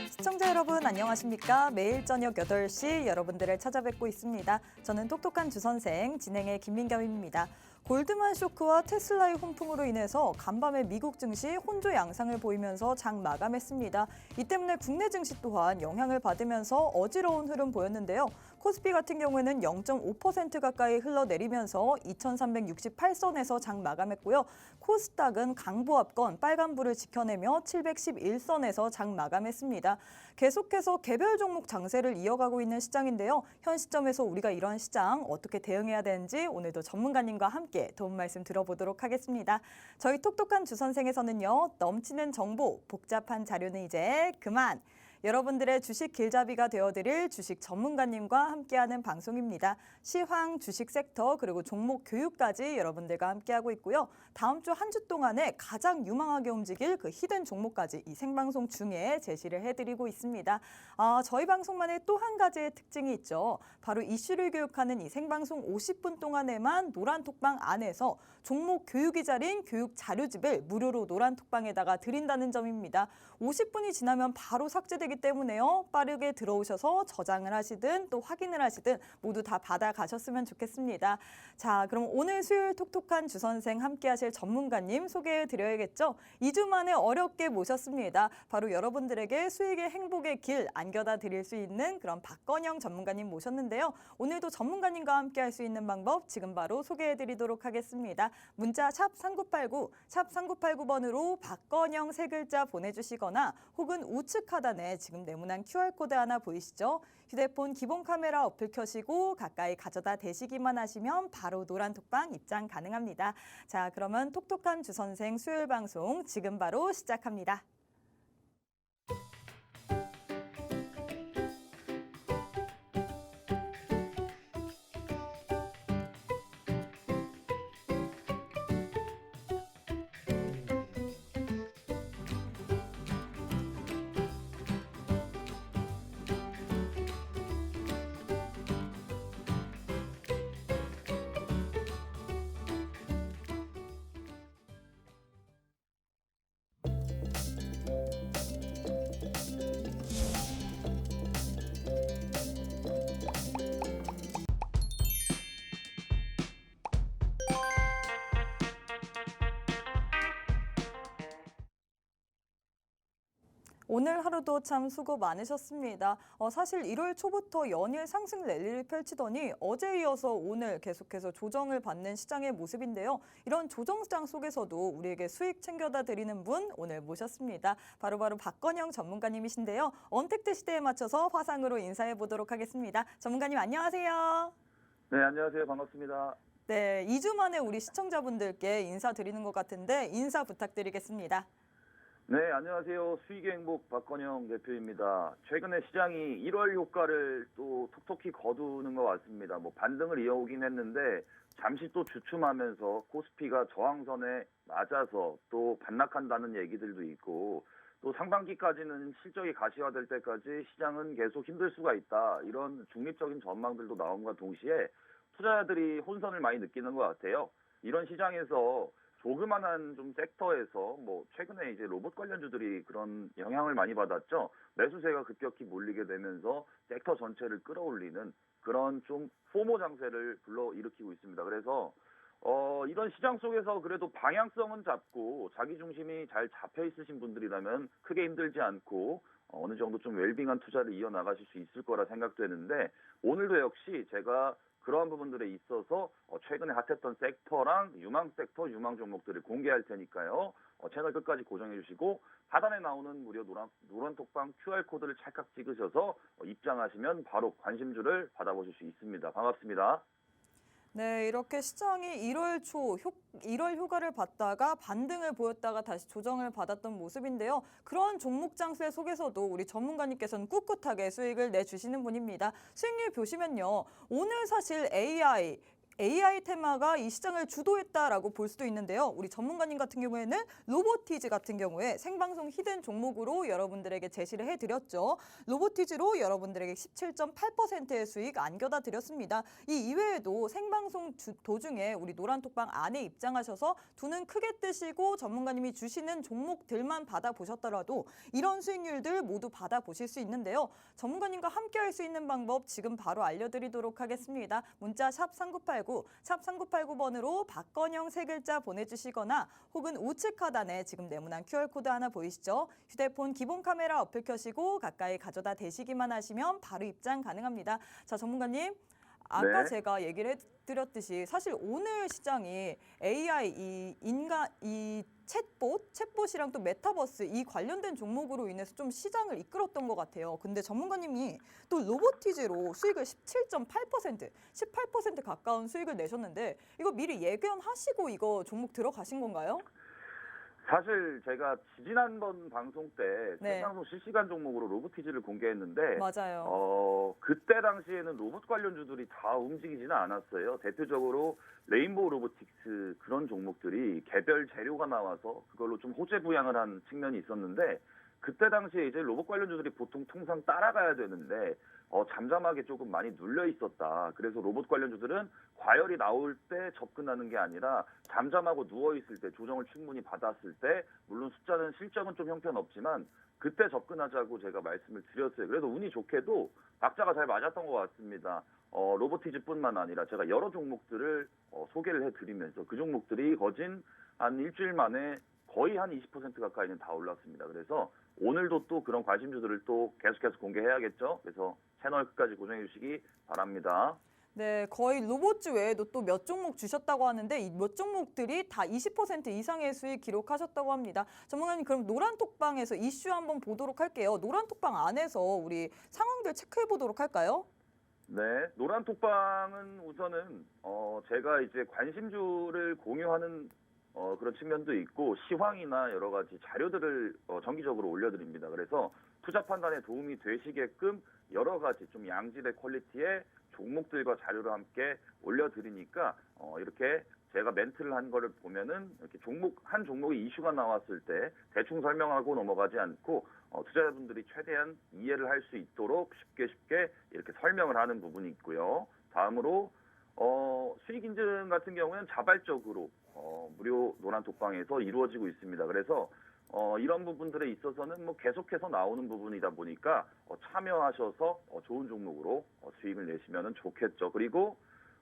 시청자 여러분 안녕하십니까? 매일 저녁 8시 여러분들을 찾아뵙고 있습니다. 저는 똑똑한 주선생 진행의 김민경입니다. 골드만 쇼크와 테슬라의 훈풍으로 인해서 간밤에 미국 증시 혼조 양상을 보이면서 장 마감했습니다. 이 때문에 국내 증시 또한 영향을 받으면서 어지러운 흐름 보였는데요. 코스피 같은 경우에는 0.5% 가까이 흘러내리면서 2,368선에서 장 마감했고요. 코스닥은 강보합권 빨간불을 지켜내며 711선에서 장 마감했습니다. 계속해서 개별 종목 장세를 이어가고 있는 시장인데요. 현 시점에서 우리가 이러한 시장 어떻게 대응해야 되는지 오늘도 전문가님과 함께 도움 말씀 들어보도록 하겠습니다. 저희 똑똑한 주선생에서는요. 넘치는 정보, 복잡한 자료는 이제 그만! 여러분들의 주식 길잡이가 되어드릴 주식 전문가님과 함께하는 방송입니다. 시황, 주식 섹터, 그리고 종목 교육까지 여러분들과 함께하고 있고요. 다음 주 한 주 동안에 가장 유망하게 움직일 그 히든 종목까지 이 생방송 중에 제시를 해드리고 있습니다. 저희 방송만의 또 한 가지의 특징이 있죠. 바로 이슈를 교육하는 이 생방송 50분 동안에만 노란톡방 안에서 종목 교육이 자린 교육 자료집을 무료로 노란톡방에다가 드린다는 점입니다. 50분이 지나면 바로 삭제되기 때문에요. 빠르게 들어오셔서 저장을 하시든 또 확인을 하시든 모두 다 받아가셨으면 좋겠습니다. 자, 그럼 오늘 수요일 톡톡한 주선생 함께 하실 전문가님 소개해 드려야겠죠? 2주 만에 어렵게 모셨습니다. 바로 여러분들에게 수익의 행복의 길 안겨다 드릴 수 있는 그런 박건영 전문가님 모셨는데요. 오늘도 전문가님과 함께 할 수 있는 방법 지금 바로 소개해 드리도록 하겠습니다. 문자 샵 3989, 샵 3989번으로 박건영 세 글자 보내주시거나 혹은 우측 하단에 지금 네모난 QR코드 하나 보이시죠? 휴대폰 기본 카메라 어플 켜시고 가까이 가져다 대시기만 하시면 바로 노란톡방 입장 가능합니다. 자, 그러면 똑똑한 주선생 수요일 방송 지금 바로 시작합니다. 오늘 하루도 참 수고 많으셨습니다. 사실 1월 초부터 연일 상승 랠리를 펼치더니 어제 이어서 오늘 계속해서 조정을 받는 시장의 모습인데요. 이런 조정장 속에서도 우리에게 수익 챙겨다 드리는 분 오늘 모셨습니다. 바로바로 박건영 전문가님이신데요. 언택트 시대에 맞춰서 화상으로 인사해 보도록 하겠습니다. 전문가님 안녕하세요. 네, 안녕하세요. 반갑습니다. 네, 2주 만에 우리 시청자분들께 인사드리는 것 같은데 인사 부탁드리겠습니다. 네, 안녕하세요. 수익의 행복 박건영 대표입니다. 최근에 시장이 1월 효과를 또 톡톡히 거두는 것 같습니다. 반등을 이어오긴 했는데 잠시 또 주춤하면서 코스피가 저항선에 맞아서 또 반락한다는 얘기들도 있고 또 상반기까지는 실적이 가시화될 때까지 시장은 계속 힘들 수가 있다. 이런 중립적인 전망들도 나옴과 동시에 투자자들이 혼선을 많이 느끼는 것 같아요. 이런 시장에서 조그만한 좀 섹터에서 최근에 이제 로봇 관련주들이 그런 영향을 많이 받았죠. 매수세가 급격히 몰리게 되면서 섹터 전체를 끌어올리는 그런 좀 포모 장세를 불러일으키고 있습니다. 그래서 이런 시장 속에서 그래도 방향성은 잡고 자기 중심이 잘 잡혀 있으신 분들이라면 크게 힘들지 않고 어느 정도 좀 웰빙한 투자를 이어나가실 수 있을 거라 생각되는데 오늘도 역시 제가 그러한 부분들에 있어서 최근에 핫했던 섹터랑 유망 섹터, 유망 종목들을 공개할 테니까요. 채널 끝까지 고정해 주시고 하단에 나오는 무료 노란톡방 QR코드를 찰칵 찍으셔서 입장하시면 바로 관심주를 받아보실 수 있습니다. 반갑습니다. 네, 이렇게 시장이 1월 효과를 봤다가 반등을 보였다가 다시 조정을 받았던 모습인데요. 그런 종목 장세 속에서도 우리 전문가님께서는 꿋꿋하게 수익을 내주시는 분입니다. 수익률 보시면요. 오늘 사실 AI, AI 테마가 이 시장을 주도했다라고 볼 수도 있는데요. 우리 전문가님 같은 경우에는 로보티즈 같은 경우에 생방송 히든 종목으로 여러분들에게 제시를 해드렸죠. 로보티즈로 여러분들에게 17.8%의 수익 안겨다 드렸습니다. 이 이외에도 생방송 도중에 우리 노란톡방 안에 입장하셔서 두 눈 크게 뜨시고 전문가님이 주시는 종목들만 받아보셨더라도 이런 수익률들 모두 받아보실 수 있는데요. 전문가님과 함께 할 수 있는 방법 지금 바로 알려드리도록 하겠습니다. 문자 샵 3989, 샵 3989번으로 박건영 세 글자 보내주시거나 혹은 우측 하단에 지금 네모난 QR코드 하나 보이시죠? 휴대폰 기본 카메라 어플 켜시고 가까이 가져다 대시기만 하시면 바로 입장 가능합니다. 자, 전문가님. 아까 네. 제가 얘기를 해드렸듯이 사실 오늘 시장이 AI, 이 챗봇이랑 또 메타버스 이 관련된 종목으로 인해서 좀 시장을 이끌었던 것 같아요. 근데 전문가님이 또 로보티즈로 수익을 17.8%, 18% 가까운 수익을 내셨는데 이거 미리 예견하시고 이거 종목 들어가신 건가요? 사실 제가 지난번 방송 때 네. 생방송 실시간 종목으로 로보티즈를 공개했는데 맞아요. 그때 당시에는 로봇 관련주들이 다 움직이지는 않았어요. 대표적으로 레인보우 로보틱스 그런 종목들이 개별 재료가 나와서 그걸로 좀 호재 부양을 한 측면이 있었는데 그때 당시에 이제 로봇 관련주들이 보통 통상 따라가야 되는데 잠잠하게 조금 많이 눌려 있었다. 그래서 로봇 관련주들은 과열이 나올 때 접근하는 게 아니라 잠잠하고 누워 있을 때 조정을 충분히 받았을 때 물론 숫자는 실적은 좀 형편없지만 그때 접근하자고 제가 말씀을 드렸어요. 그래서 운이 좋게도 박자가 잘 맞았던 것 같습니다. 로보티즈뿐만 아니라 제가 여러 종목들을 소개를 해드리면서 그 종목들이 거진 한 일주일 만에 거의 한 20% 가까이는 다 올랐습니다. 그래서 오늘도 또 그런 관심주들을 또 계속해서 공개해야겠죠. 그래서 채널 끝까지 고정해 주시기 바랍니다. 네, 거의 로봇주 외에도 또 몇 종목 주셨다고 하는데 이 몇 종목들이 다 20% 이상의 수익 기록하셨다고 합니다. 전문가님 그럼 노란톡방에서 이슈 한번 보도록 할게요. 노란톡방 안에서 우리 상황들 체크해 보도록 할까요? 네, 노란톡방은 우선은 제가 이제 관심주를 공유하는 그런 측면도 있고 시황이나 여러 가지 자료들을 정기적으로 올려드립니다. 그래서 투자 판단에 도움이 되시게끔 여러 가지 좀 양질의 퀄리티의 종목들과 자료를 함께 올려드리니까 이렇게 제가 멘트를 한 거를 보면은 이렇게 한 종목의 이슈가 나왔을 때 대충 설명하고 넘어가지 않고 투자자분들이 최대한 이해를 할 수 있도록 쉽게 이렇게 설명을 하는 부분이 있고요. 다음으로 수익 인증 같은 경우는 자발적으로 무료 노란톡방에서 이루어지고 있습니다. 그래서 이런 부분들에 있어서는 뭐 계속해서 나오는 부분이다 보니까 참여하셔서 좋은 종목으로 수익을 내시면 좋겠죠. 그리고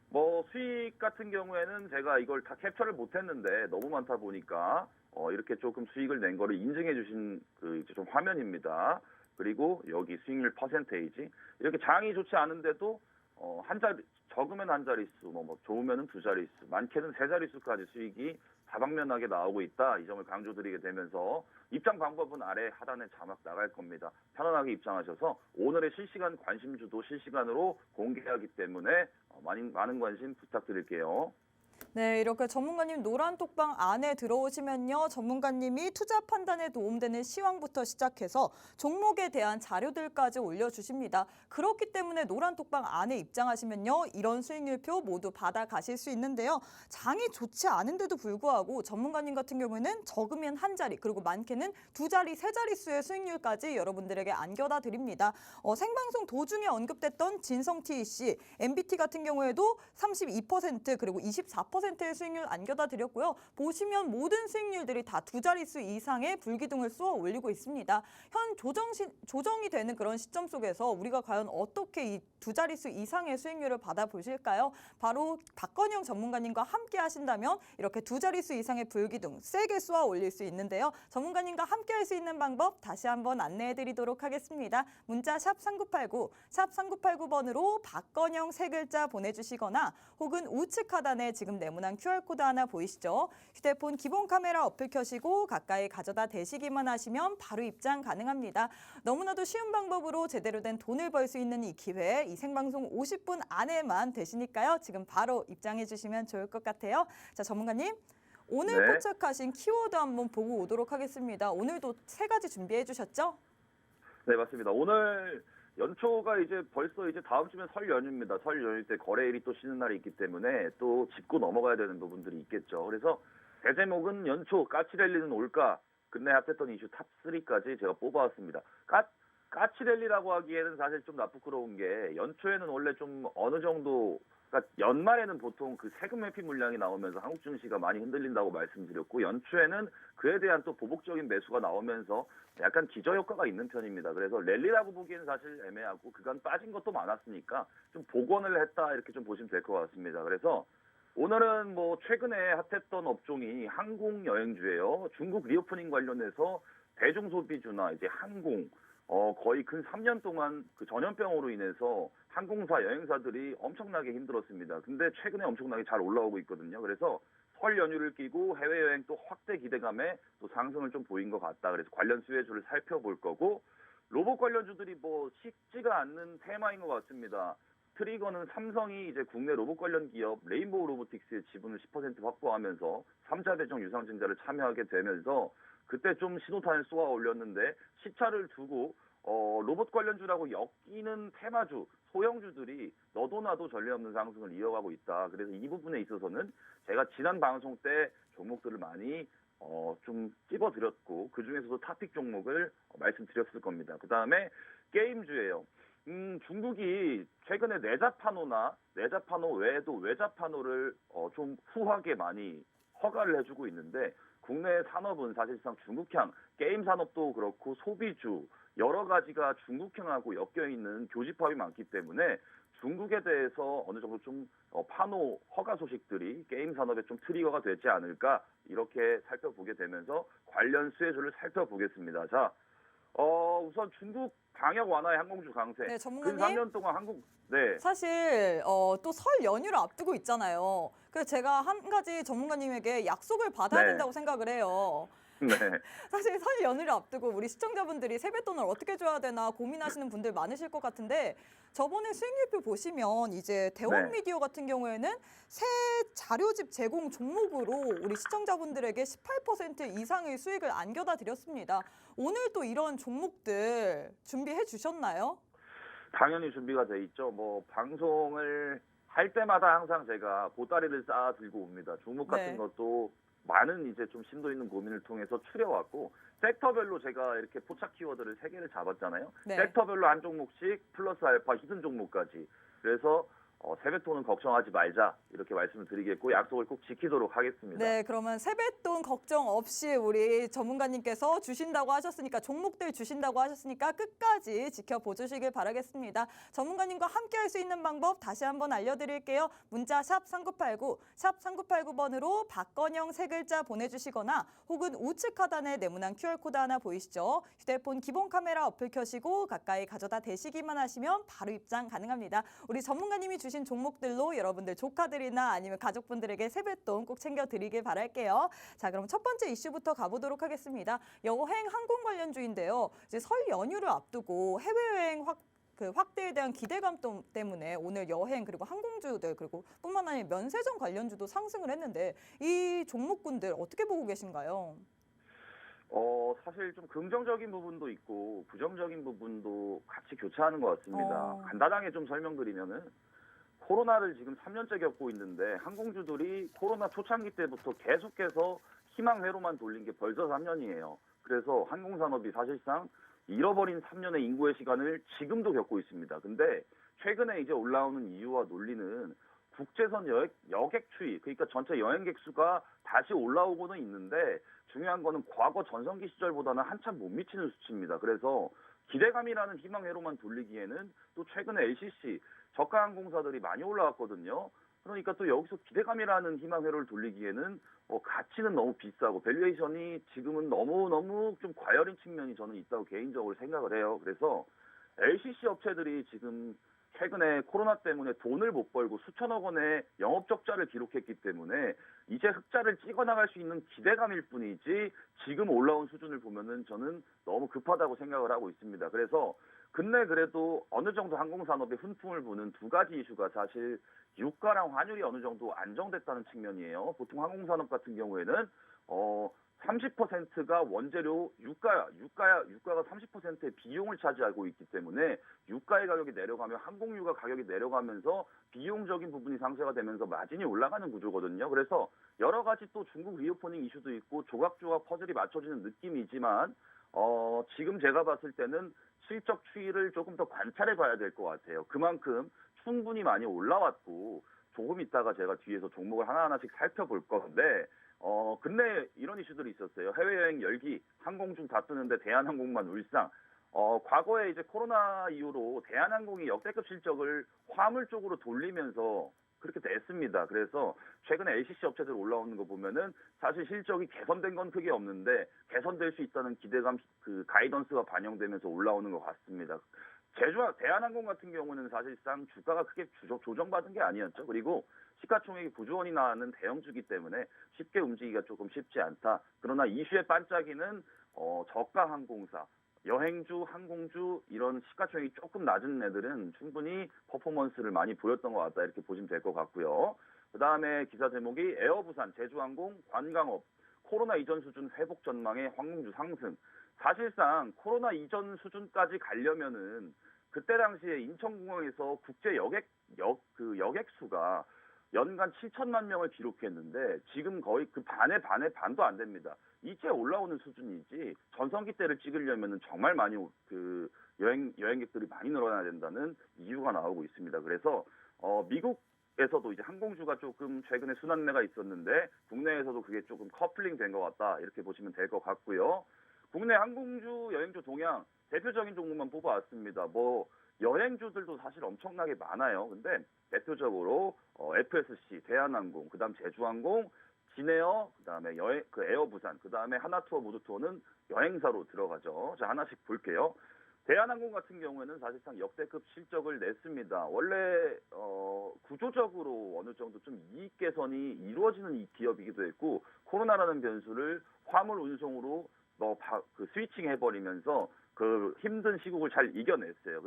뭐 수익 같은 경우에는 제가 이걸 다 캡처를 못했는데 너무 많다 보니까 이렇게 조금 수익을 낸 거를 인증해 주신 그 이제 좀 화면입니다. 그리고 여기 수익률 퍼센테이지 이렇게 장이 좋지 않은데도 적으면 한 자릿수, 뭐 좋으면은 두 자릿수, 많게는 세 자릿수까지 수익이 다방면하게 나오고 있다. 이 점을 강조드리게 되면서 입장 방법은 아래 하단에 자막 나갈 겁니다. 편안하게 입장하셔서 오늘의 실시간 관심주도 실시간으로 공개하기 때문에 많은 관심 부탁드릴게요. 네, 이렇게 전문가님 노란톡방 안에 들어오시면요. 전문가님이 투자 판단에 도움되는 시황부터 시작해서 종목에 대한 자료들까지 올려주십니다. 그렇기 때문에 노란톡방 안에 입장하시면요. 이런 수익률표 모두 받아가실 수 있는데요. 장이 좋지 않은데도 불구하고 전문가님 같은 경우에는 적으면 한 자리, 그리고 많게는 두 자리, 세 자릿수의 수익률까지 여러분들에게 안겨다 드립니다. 생방송 도중에 언급됐던 진성TEC, MBT 같은 경우에도 32% 그리고 24%의 수익률 안겨다 드렸고요. 보시면 모든 수익률들이 다 두 자릿수 이상의 불기둥을 쏘아 올리고 있습니다. 현 조정이 되는 그런 시점 속에서 우리가 과연 어떻게 이 두 자릿수 이상의 수익률을 받아보실까요? 바로 박건영 전문가님과 함께 하신다면 이렇게 두 자릿수 이상의 불기둥 세게 쏘아 올릴 수 있는데요. 전문가님과 함께 할 수 있는 방법 다시 한번 안내해 드리도록 하겠습니다. 문자 샵 3989, 샵 3989번으로 박건영 세 글자 보내주시거나 혹은 우측 하단에 지금 네모난 QR코드 하나 보이시죠? 휴대폰 기본 카메라 어플 켜시고 가까이 가져다 대시기만 하시면 바로 입장 가능합니다. 너무나도 쉬운 방법으로 제대로 된 돈을 벌 수 있는 이 기회, 이 생방송 50분 안에만 되시니까요. 지금 바로 입장해 주시면 좋을 것 같아요. 자, 전문가님. 오늘 네. 포착하신 키워드 한번 보고 오도록 하겠습니다. 오늘도 세 가지 준비해 주셨죠? 네, 맞습니다. 오늘 연초가 이제 벌써 이제 다음 주면 설 연휴입니다. 설 연휴 때 거래일이 또 쉬는 날이 있기 때문에 또 짚고 넘어가야 되는 부분들이 있겠죠. 그래서 제 제목은 연초 까치랠리는 올까? 근래 핫했던 이슈 탑3까지 제가 뽑아왔습니다. 까치랠리라고 하기에는 사실 좀 부끄러운 게 연초에는 원래 좀 어느 정도 그러니까 연말에는 보통 그 세금 회피 물량이 나오면서 한국 증시가 많이 흔들린다고 말씀드렸고 연초에는 그에 대한 또 보복적인 매수가 나오면서 약간 기저효과가 있는 편입니다. 그래서 랠리라고 보기에는 사실 애매하고 그간 빠진 것도 많았으니까 좀 복원을 했다 이렇게 좀 보시면 될 것 같습니다. 그래서 오늘은 뭐 최근에 핫했던 업종이 항공 여행주예요. 중국 리오프닝 관련해서 대중소비주나 이제 항공 거의 근 3년 동안 그 전염병으로 인해서 항공사, 여행사들이 엄청나게 힘들었습니다. 근데 최근에 엄청나게 잘 올라오고 있거든요. 그래서 설 연휴를 끼고 해외여행 또 확대 기대감에 또 상승을 좀 보인 것 같다. 그래서 관련 수혜주를 살펴볼 거고, 로봇 관련주들이 뭐 식지가 않는 테마인 것 같습니다. 트리거는 삼성이 이제 국내 로봇 관련 기업 레인보우 로보틱스의 지분을 10% 확보하면서 3차 배정 유상증자를 참여하게 되면서 그때 좀 신호탄을 쏘아 올렸는데 시차를 두고 로봇 관련주라고 엮이는 테마주, 소형주들이 너도 나도 전례 없는 상승을 이어가고 있다. 그래서 이 부분에 있어서는 제가 지난 방송 때 종목들을 많이 좀 찝어드렸고 그중에서도 탑픽 종목을 말씀드렸을 겁니다. 그 다음에 게임주예요. 중국이 최근에 내자판호 외에도 외자판호를 좀 후하게 많이 허가를 해주고 있는데 국내 산업은 사실상 중국향, 게임 산업도 그렇고 소비주 여러 가지가 중국향하고 엮여 있는 교집합이 많기 때문에 중국에 대해서 어느 정도 좀 판호 허가 소식들이 게임 산업에 좀 트리거가 되지 않을까 이렇게 살펴보게 되면서 관련 수혜주를 살펴보겠습니다. 자, 우선 중국 방역 완화의 항공주 강세. 네, 근 전문가님. 3년 동안 네. 사실 또 설 연휴를 앞두고 있잖아요. 그래서 제가 한 가지 전문가님에게 약속을 받아야 네. 된다고 생각을 해요. 네. 사실 설 연휴를 앞두고 우리 시청자분들이 세뱃돈을 어떻게 줘야 되나 고민하시는 분들 많으실 것 같은데 저번에 수익률표 보시면 이제 대원 네. 미디어 같은 경우에는 새 자료집 제공 종목으로 우리 시청자분들에게 18% 이상의 수익을 안겨다 드렸습니다. 오늘 또 이런 종목들 준비해 주셨나요? 당연히 준비가 돼 있죠. 뭐 방송을 할 때마다 항상 제가 보따리를 쌓아 들고 옵니다. 종목 같은 네. 것도 많은 이제 좀 심도 있는 고민을 통해서 추려왔고 섹터별로 제가 이렇게 포착 키워드를 3개를 잡았잖아요. 네. 섹터별로 한 종목씩 플러스 알파 히든 종목까지. 그래서 세뱃돈은 걱정하지 말자 이렇게 말씀을 드리겠고 약속을 꼭 지키도록 하겠습니다. 네, 그러면 세뱃돈 걱정 없이 우리 전문가님께서 주신다고 하셨으니까 종목들 주신다고 하셨으니까 끝까지 지켜보주시길 바라겠습니다. 전문가님과 함께 할 수 있는 방법 다시 한번 알려드릴게요. 문자 샵 3989, 샵 3989번으로 박건영 3글자 보내주시거나 혹은 우측 하단에 네모난 QR코드 하나 보이시죠? 휴대폰 기본 카메라 어플 켜시고 가까이 가져다 대시기만 하시면 바로 입장 가능합니다. 우리 전문가님이 주신 종목들로 여러분들 조카들이나 아니면 가족분들에게 세뱃돈 꼭 챙겨드리길 바랄게요. 자, 그럼 첫 번째 이슈부터 가보도록 하겠습니다. 여행 항공 관련주인데요. 이제 설 연휴를 앞두고 해외여행 확대에 대한 기대감 때문에 오늘 여행 그리고 항공주들 그리고 뿐만 아니라 면세점 관련주도 상승을 했는데 이 종목군들 어떻게 보고 계신가요? 사실 좀 긍정적인 부분도 있고 부정적인 부분도 같이 교차하는 것 같습니다. 어. 간단하게 좀 설명드리면은 코로나를 지금 3년째 겪고 있는데 항공주들이 코로나 초창기 때부터 계속해서 희망회로만 돌린 게 벌써 3년이에요. 그래서 항공산업이 사실상 잃어버린 3년의 인고의 시간을 지금도 겪고 있습니다. 근데 최근에 이제 올라오는 이유와 논리는 국제선 여객 추이, 그러니까 전체 여행객 수가 다시 올라오고는 있는데 중요한 거는 과거 전성기 시절보다는 한참 못 미치는 수치입니다. 그래서 기대감이라는 희망회로만 돌리기에는 또 최근에 LCC, 저가 항공사들이 많이 올라왔거든요. 그러니까 또 여기서 기대감이라는 희망회로를 돌리기에는 가치는 너무 비싸고 밸류에이션이 지금은 너무너무 좀 과열인 측면이 저는 있다고 개인적으로 생각을 해요. 그래서 LCC 업체들이 지금 최근에 코로나 때문에 돈을 못 벌고 수천억 원의 영업 적자를 기록했기 때문에 이제 흑자를 찍어 나갈 수 있는 기대감일 뿐이지 지금 올라온 수준을 보면은 저는 너무 급하다고 생각을 하고 있습니다. 그래서 근래 그래도 어느 정도 항공산업에 훈풍을 부는 두 가지 이슈가 사실 유가랑 환율이 어느 정도 안정됐다는 측면이에요. 보통 항공산업 같은 경우에는 30%가 원재료 유가가 30%의 비용을 차지하고 있기 때문에 유가의 가격이 내려가면 항공유가 가격이 내려가면서 비용적인 부분이 상쇄가 되면서 마진이 올라가는 구조거든요. 그래서 여러 가지 또 중국 리오퍼닝 이슈도 있고 조각조각 퍼즐이 맞춰지는 느낌이지만 지금 제가 봤을 때는 실적 추이를 조금 더 관찰해 봐야 될 것 같아요. 그만큼 충분히 많이 올라왔고 조금 있다가 제가 뒤에서 종목을 하나하나씩 살펴볼 건데 근래 이런 이슈들이 있었어요. 해외여행 열기, 항공주 다투는데 대한항공만 울상. 과거에 이제 코로나 이후로 대한항공이 역대급 실적을 화물 쪽으로 돌리면서 그렇게 됐습니다. 그래서 최근에 LCC 업체들 올라오는 거 보면은 사실 실적이 개선된 건 크게 없는데 개선될 수 있다는 기대감, 그 가이던스가 반영되면서 올라오는 것 같습니다. 대한항공 같은 경우는 사실상 주가가 크게 조정받은 게 아니었죠. 그리고 시가총액이 9조 원이 나가는 대형주기 때문에 쉽게 움직이기가 조금 쉽지 않다. 그러나 이슈의 반짝이는 저가 항공사, 여행주, 항공주 이런 시가총액이 조금 낮은 애들은 충분히 퍼포먼스를 많이 보였던 것 같다. 이렇게 보시면 될 것 같고요. 그 다음에 기사 제목이 에어부산, 제주항공, 관광업, 코로나 이전 수준 회복 전망에 항공주 상승. 사실상 코로나 이전 수준까지 가려면은 그때 당시에 인천공항에서 국제 여객 수가 연간 7천만 명을 기록했는데 지금 거의 그 반도 안 됩니다. 이제 올라오는 수준이지 전성기 때를 찍으려면은 정말 많이 그 여행객들이 많이 늘어나야 된다는 이유가 나오고 있습니다. 그래서 미국에서도 이제 항공주가 조금 최근에 순환매가 있었는데 국내에서도 그게 조금 커플링 된 것 같다. 이렇게 보시면 될 것 같고요. 국내 항공주, 여행주 동향 대표적인 종목만 뽑아왔습니다. 여행주들도 사실 엄청나게 많아요. 근데 대표적으로 FSC, 대한항공, 그다음 제주항공, 진에어, 그다음에 에어부산, 그다음에 하나투어, 무드투어는 여행사로 들어가죠. 자, 하나씩 볼게요. 대한항공 같은 경우에는 사실상 역대급 실적을 냈습니다. 원래 구조적으로 어느 정도 좀 이익 개선이 이루어지는 이 기업이기도 했고 코로나라는 변수를 화물 운송으로 스위칭 해버리면서 그 힘든 시국을 잘 이겨냈어요.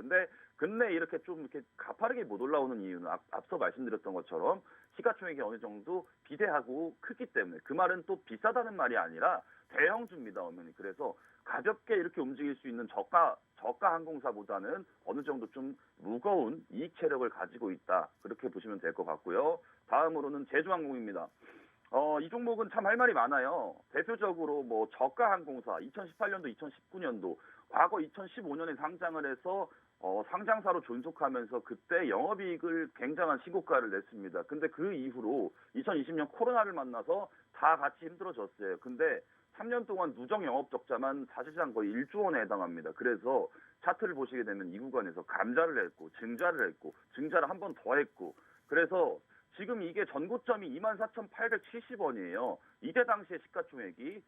근데 이렇게 좀 이렇게 가파르게 못 올라오는 이유는 앞서 말씀드렸던 것처럼 시가총액이 어느 정도 비대하고 크기 때문에 그 말은 또 비싸다는 말이 아니라 대형주입니다, 어머니. 그래서 가볍게 이렇게 움직일 수 있는 저가 항공사보다는 어느 정도 좀 무거운 이익 체력을 가지고 있다. 그렇게 보시면 될 것 같고요. 다음으로는 제주항공입니다. 이 종목은 참 할 말이 많아요. 대표적으로 저가 항공사 2018년도, 2019년도 과거 2015년에 상장을 해서 상장사로 존속하면서 그때 영업이익을 굉장한 신고가를 냈습니다. 근데 그 이후로 2020년 코로나를 만나서 다 같이 힘들어졌어요. 근데 3년 동안 누적 영업 적자만 사실상 거의 1조 원에 해당합니다. 그래서 차트를 보시게 되면 이 구간에서 감자를 했고 증자를 했고 증자를 한 번 더 했고 그래서 지금 이게 전고점이 24,870원이에요. 이때 당시의 시가총액이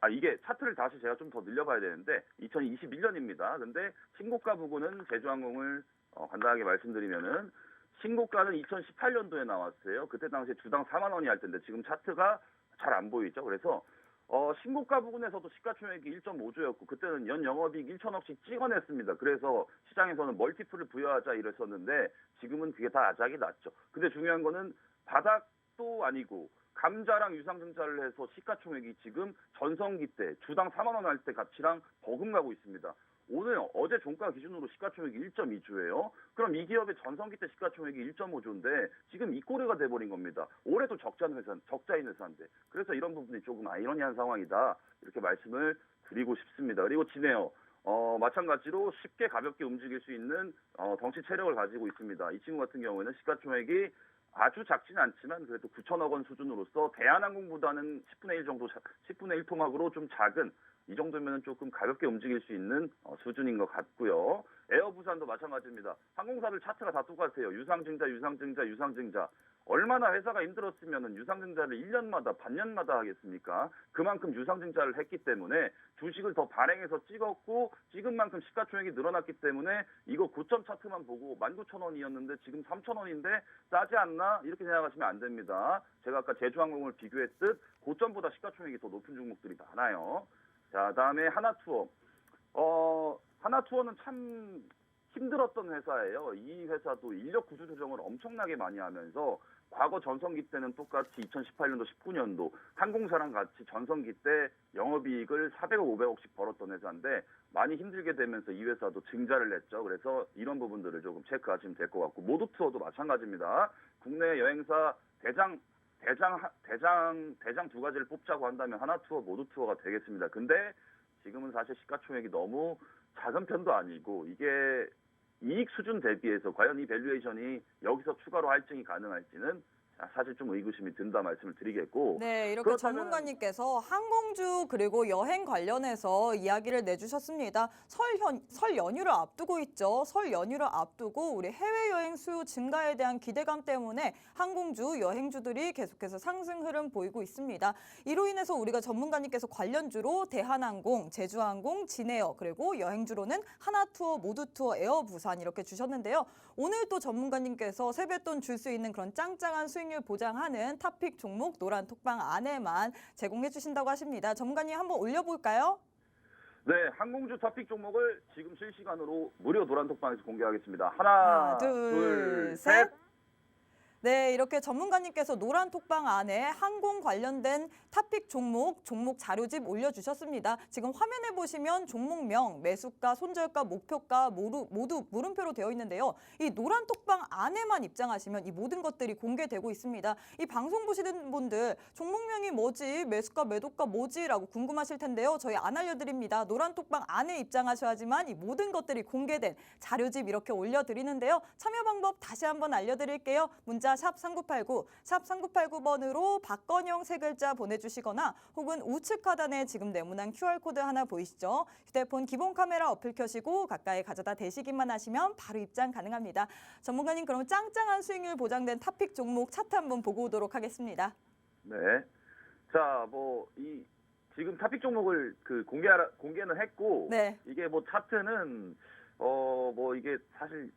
이게 차트를 다시 제가 좀 더 늘려봐야 되는데 2021년입니다. 근데 신고가 부근은 제주항공을 간단하게 말씀드리면은 신고가는 2018년도에 나왔어요. 그때 당시에 주당 4만 원이 할 텐데 지금 차트가 잘 안 보이죠. 그래서 신고가 부근에서도 시가총액이 1.5조였고 그때는 연 영업이익 1천억씩 찍어냈습니다. 그래서 시장에서는 멀티플을 부여하자 이랬었는데 지금은 그게 다 아작이 났죠. 근데 중요한 거는 바닥도 아니고 감자랑 유상증자를 해서 시가총액이 지금 전성기 때 주당 4만 원 할 때 가치랑 버금가고 있습니다. 어제 종가 기준으로 시가총액이 1.2조예요. 그럼 이 기업의 전성기 때 시가총액이 1.5조인데 지금 이 꼴이가 돼버린 겁니다. 올해도 적자인 회사인데. 그래서 이런 부분이 조금 아이러니한 상황이다. 이렇게 말씀을 드리고 싶습니다. 그리고 진에어. 마찬가지로 쉽게 가볍게 움직일 수 있는 덩치 체력을 가지고 있습니다. 이 친구 같은 경우에는 시가총액이 아주 작지는 않지만 그래도 9천억 원 수준으로서 대한항공보다는 10분의 1 정도, 10분의 1 토막으로 좀 작은 이 정도면 조금 가볍게 움직일 수 있는 수준인 것 같고요. 에어부산도 마찬가지입니다. 항공사들 차트가 다 똑같아요. 유상증자. 얼마나 회사가 힘들었으면 유상증자를 1년마다, 반년마다 하겠습니까? 그만큼 유상증자를 했기 때문에 주식을 더 발행해서 찍었고 찍은 만큼 시가총액이 늘어났기 때문에 이거 고점 차트만 보고 19,000원이었는데 지금 3,000원인데 싸지 않나? 이렇게 생각하시면 안 됩니다. 제가 아까 제주항공을 비교했듯 고점보다 시가총액이 더 높은 종목들이 많아요. 자, 다음에 하나투어. 하나투어는 참 힘들었던 회사예요. 이 회사도 인력 구조 조정을 엄청나게 많이 하면서 과거 전성기 때는 똑같이 2018년도, 19년도 항공사랑 같이 전성기 때 영업이익을 400억, 500억씩 벌었던 회사인데 많이 힘들게 되면서 이 회사도 증자를 냈죠. 그래서 이런 부분들을 조금 체크하시면 될 것 같고 모두투어도 마찬가지입니다. 국내 여행사 대장 두 가지를 뽑자고 한다면 하나투어, 모두투어가 되겠습니다. 근데 지금은 사실 시가총액이 너무 작은 편도 아니고 이게 이익 수준 대비해서 과연 이 밸류에이션이 여기서 추가로 할증이 가능할지는 사실 좀 의구심이 든다 말씀을 드리겠고. 네, 이렇게 그렇다면- 전문가님께서 항공주 그리고 여행 관련해서 이야기를 내주셨습니다. 설 연휴를 앞두고 있죠. 설 연휴를 앞두고 우리 해외여행 수요 증가에 대한 기대감 때문에 항공주, 여행주들이 계속해서 상승 흐름 보이고 있습니다. 이로 인해서 우리가 전문가님께서 관련주로 대한항공, 제주항공, 진에어 그리고 여행주로는 하나투어, 모두투어, 에어부산 이렇게 주셨는데요. 오늘 또 전문가님께서 세뱃돈 줄 수 있는 그런 짱짱한 수익률 보장하는 탑픽 종목 노란 톡방 안에만 제공해 주신다고 하십니다. 전문가님 한번 올려볼까요? 네, 항공주 토픽 종목을 지금 실시간으로 무료 노란톡방에서 공개하겠습니다. 하나, 둘, 셋. 네, 이렇게 전문가님께서 노란 톡방 안에 항공 관련된 탑픽 종목 자료집 올려주셨습니다. 지금 화면에 보시면 종목명, 매수가, 손절가, 목표가 모두 물음표로 되어 있는데요. 이 노란 톡방 안에만 입장하시면 이 모든 것들이 공개되고 있습니다. 이 방송 보시는 분들 종목명이 뭐지, 매수가, 매도가 뭐지라고 궁금하실 텐데요. 저희 안 알려드립니다. 노란 톡방 안에 입장하셔야지만 이 모든 것들이 공개된 자료집 이렇게 올려드리는데요. 참여 방법 다시 한번 알려드릴게요. 문자 샵 3989, 샵 3989번으로 박건영 세 글자 보내주시거나 혹은 우측 하단에 지금 네모난 QR코드 하나 보이시죠? 휴대폰 기본 카메라 어플 켜시고 가까이 가져다 대시기만 하시면 바로 입장 가능합니다. 전문가님 그럼 짱짱한 수익률 보장된 탑픽 종목 차트 한번 보고 오도록 하겠습니다. 네. 자, 지금 탑픽 종목을 공개는 했고, 네. 이게 차트는, 이게 사실,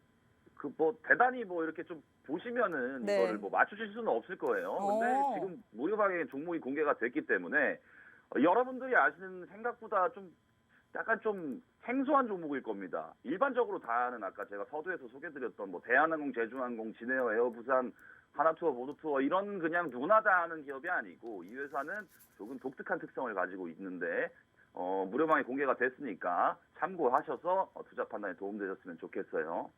대단히 이렇게 좀 보시면은 네. 이거를 맞추실 수는 없을 거예요. 근데 지금 무료방에 종목이 공개가 됐기 때문에, 여러분들이 아시는 생각보다 약간 좀 생소한 종목일 겁니다. 일반적으로 다 아는 아까 제가 서두에서 소개드렸던 대한항공, 제주항공, 진에어, 에어부산, 하나투어, 모두투어 이런 그냥 누구나 다 아는 기업이 아니고 이 회사는 조금 독특한 특성을 가지고 있는데 무료방에 공개가 됐으니까 참고하셔서 투자 판단에 도움되셨으면 좋겠어요.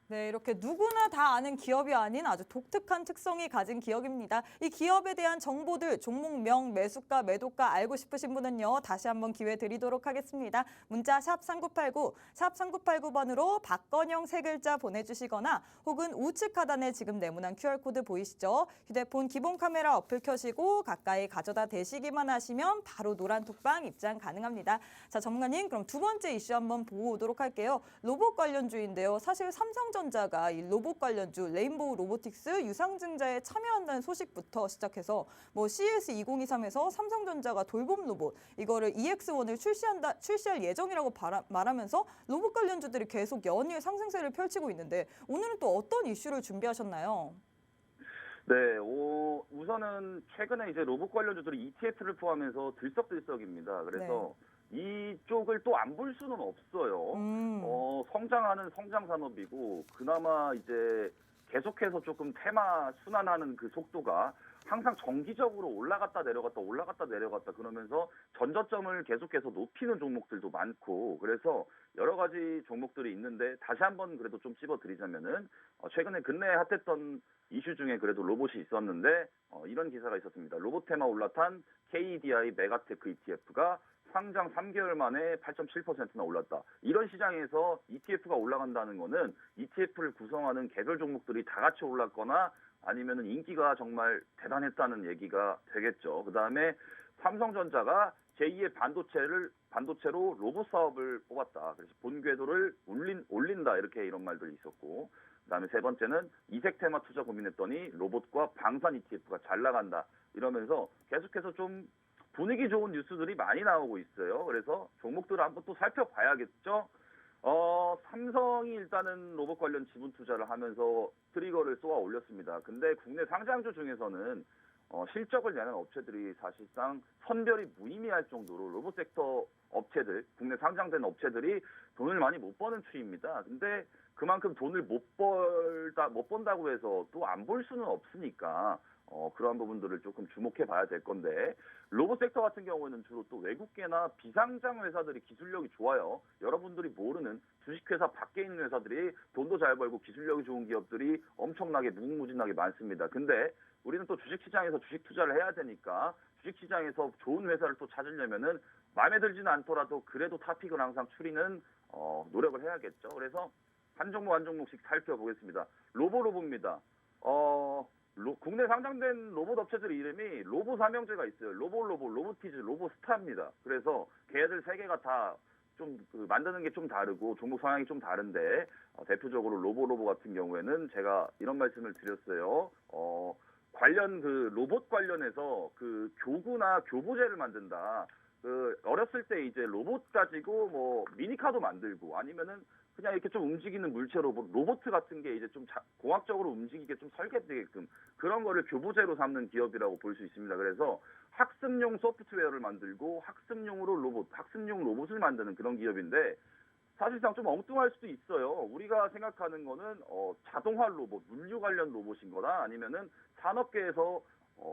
네, 이렇게 누구나 다 아는 기업이 아닌 아주 독특한 특성이 가진 기업입니다. 이 기업에 대한 정보들, 종목명, 매수가, 매도가 알고 싶으신 분은요. 다시 한번 기회 드리도록 하겠습니다. 문자 샵 3989, 샵 3989번으로 박건영 세 글자 보내주시거나 혹은 우측 하단에 지금 네모난 QR코드 보이시죠? 휴대폰 기본 카메라 어플 켜시고 가까이 가져다 대시기만 하시면 바로 노란 톡방 입장 가능합니다. 자, 전문가님 그럼 두 번째 이슈 한번 보고 오도록 할게요. 로봇 관련주인데요. 사실 삼성전자가 이 로봇 관련주 레인보우 로보틱스 유상증자에 참여한다는 소식부터 시작해서 CS2023에서 삼성전자가 돌봄 로봇 이거를 EX1을 출시할 예정이라고 말하면서 로봇 관련주들이 계속 연일 상승세를 펼치고 있는데 오늘은 또 어떤 이슈를 준비하셨나요? 네, 우선은 최근에 이제 로봇 관련주들이 ETF를 포함해서 들썩들썩입니다. 그래서 이쪽을 또 안 볼 수는 없어요. 성장하는 성장 산업이고 그나마 이제 계속해서 조금 테마 순환하는 그 속도가 항상 정기적으로 올라갔다 내려갔다 그러면서 전저점을 계속해서 높이는 종목들도 많고 그래서 여러 가지 종목들이 있는데 다시 한번 그래도 좀 찝어드리자면은 최근에 근래에 핫했던 이슈 중에 그래도 로봇이 있었는데 이런 기사가 있었습니다. 로봇 테마 올라탄 KDI 메가테크 ETF가 상장 3개월 만에 8.7%나 올랐다. 이런 시장에서 ETF가 올라간다는 거는 ETF를 구성하는 개별 종목들이 다 같이 올랐거나 아니면은 인기가 정말 대단했다는 얘기가 되겠죠. 그다음에 삼성전자가 제2의 반도체로 로봇 사업을 뽑았다. 그래서 본궤도를 올린다. 이런 말들이 있었고. 그다음에 세 번째는 이색 테마 투자 고민했더니 로봇과 방산 ETF가 잘 나간다. 이러면서 계속해서 좀 분위기 좋은 뉴스들이 많이 나오고 있어요. 그래서 종목들을 한번 또 살펴봐야겠죠. 삼성이 일단은 로봇 관련 지분 투자를 하면서 트리거를 쏘아 올렸습니다. 근데 국내 상장주 중에서는 실적을 내는 업체들이 사실상 선별이 무의미할 정도로 로봇 섹터 업체들, 국내 상장된 업체들이 돈을 많이 못 버는 추이입니다. 근데 그만큼 돈을 못 번다고 해서 또 안 볼 수는 없으니까 그러한 부분들을 조금 주목해 봐야 될 건데, 로봇 섹터 같은 경우에는 주로 또 외국계나 비상장 회사들이 기술력이 좋아요. 여러분들이 모르는 주식회사 밖에 있는 회사들이 돈도 잘 벌고 기술력이 좋은 기업들이 엄청나게 무궁무진하게 많습니다. 근데 우리는 또 주식시장에서 주식 투자를 해야 되니까 주식시장에서 좋은 회사를 또 찾으려면은 마음에 들지는 않더라도 그래도 탑픽을 항상 추리는 노력을 해야겠죠. 그래서 한 종목 한 종목씩 살펴보겠습니다. 로보로보입니다. 국내 상장된 로봇 업체들 이름이 로보 삼형제가 있어요. 로보로보, 로보티즈, 로보스타입니다. 그래서 걔들 세 개가 다 좀 만드는 게 좀 다르고 종목 성향이 좀 다른데, 대표적으로 로보로보 같은 경우에는 제가 이런 말씀을 드렸어요. 관련 로봇 관련해서 교구나 교보제를 만든다. 어렸을 때 이제 로봇 가지고 뭐 미니카도 만들고 아니면은 그냥 이렇게 좀 움직이는 물체 로봇 같은 게 이제 좀 공학적으로 움직이게 좀 설계되게끔 그런 거를 교보제로 삼는 기업이라고 볼 수 있습니다. 그래서 학습용 소프트웨어를 만들고 학습용 로봇을 만드는 그런 기업인데, 사실상 좀 엉뚱할 수도 있어요. 우리가 생각하는 거는 자동화 로봇, 물류 관련 로봇인 거나 아니면은 산업계에서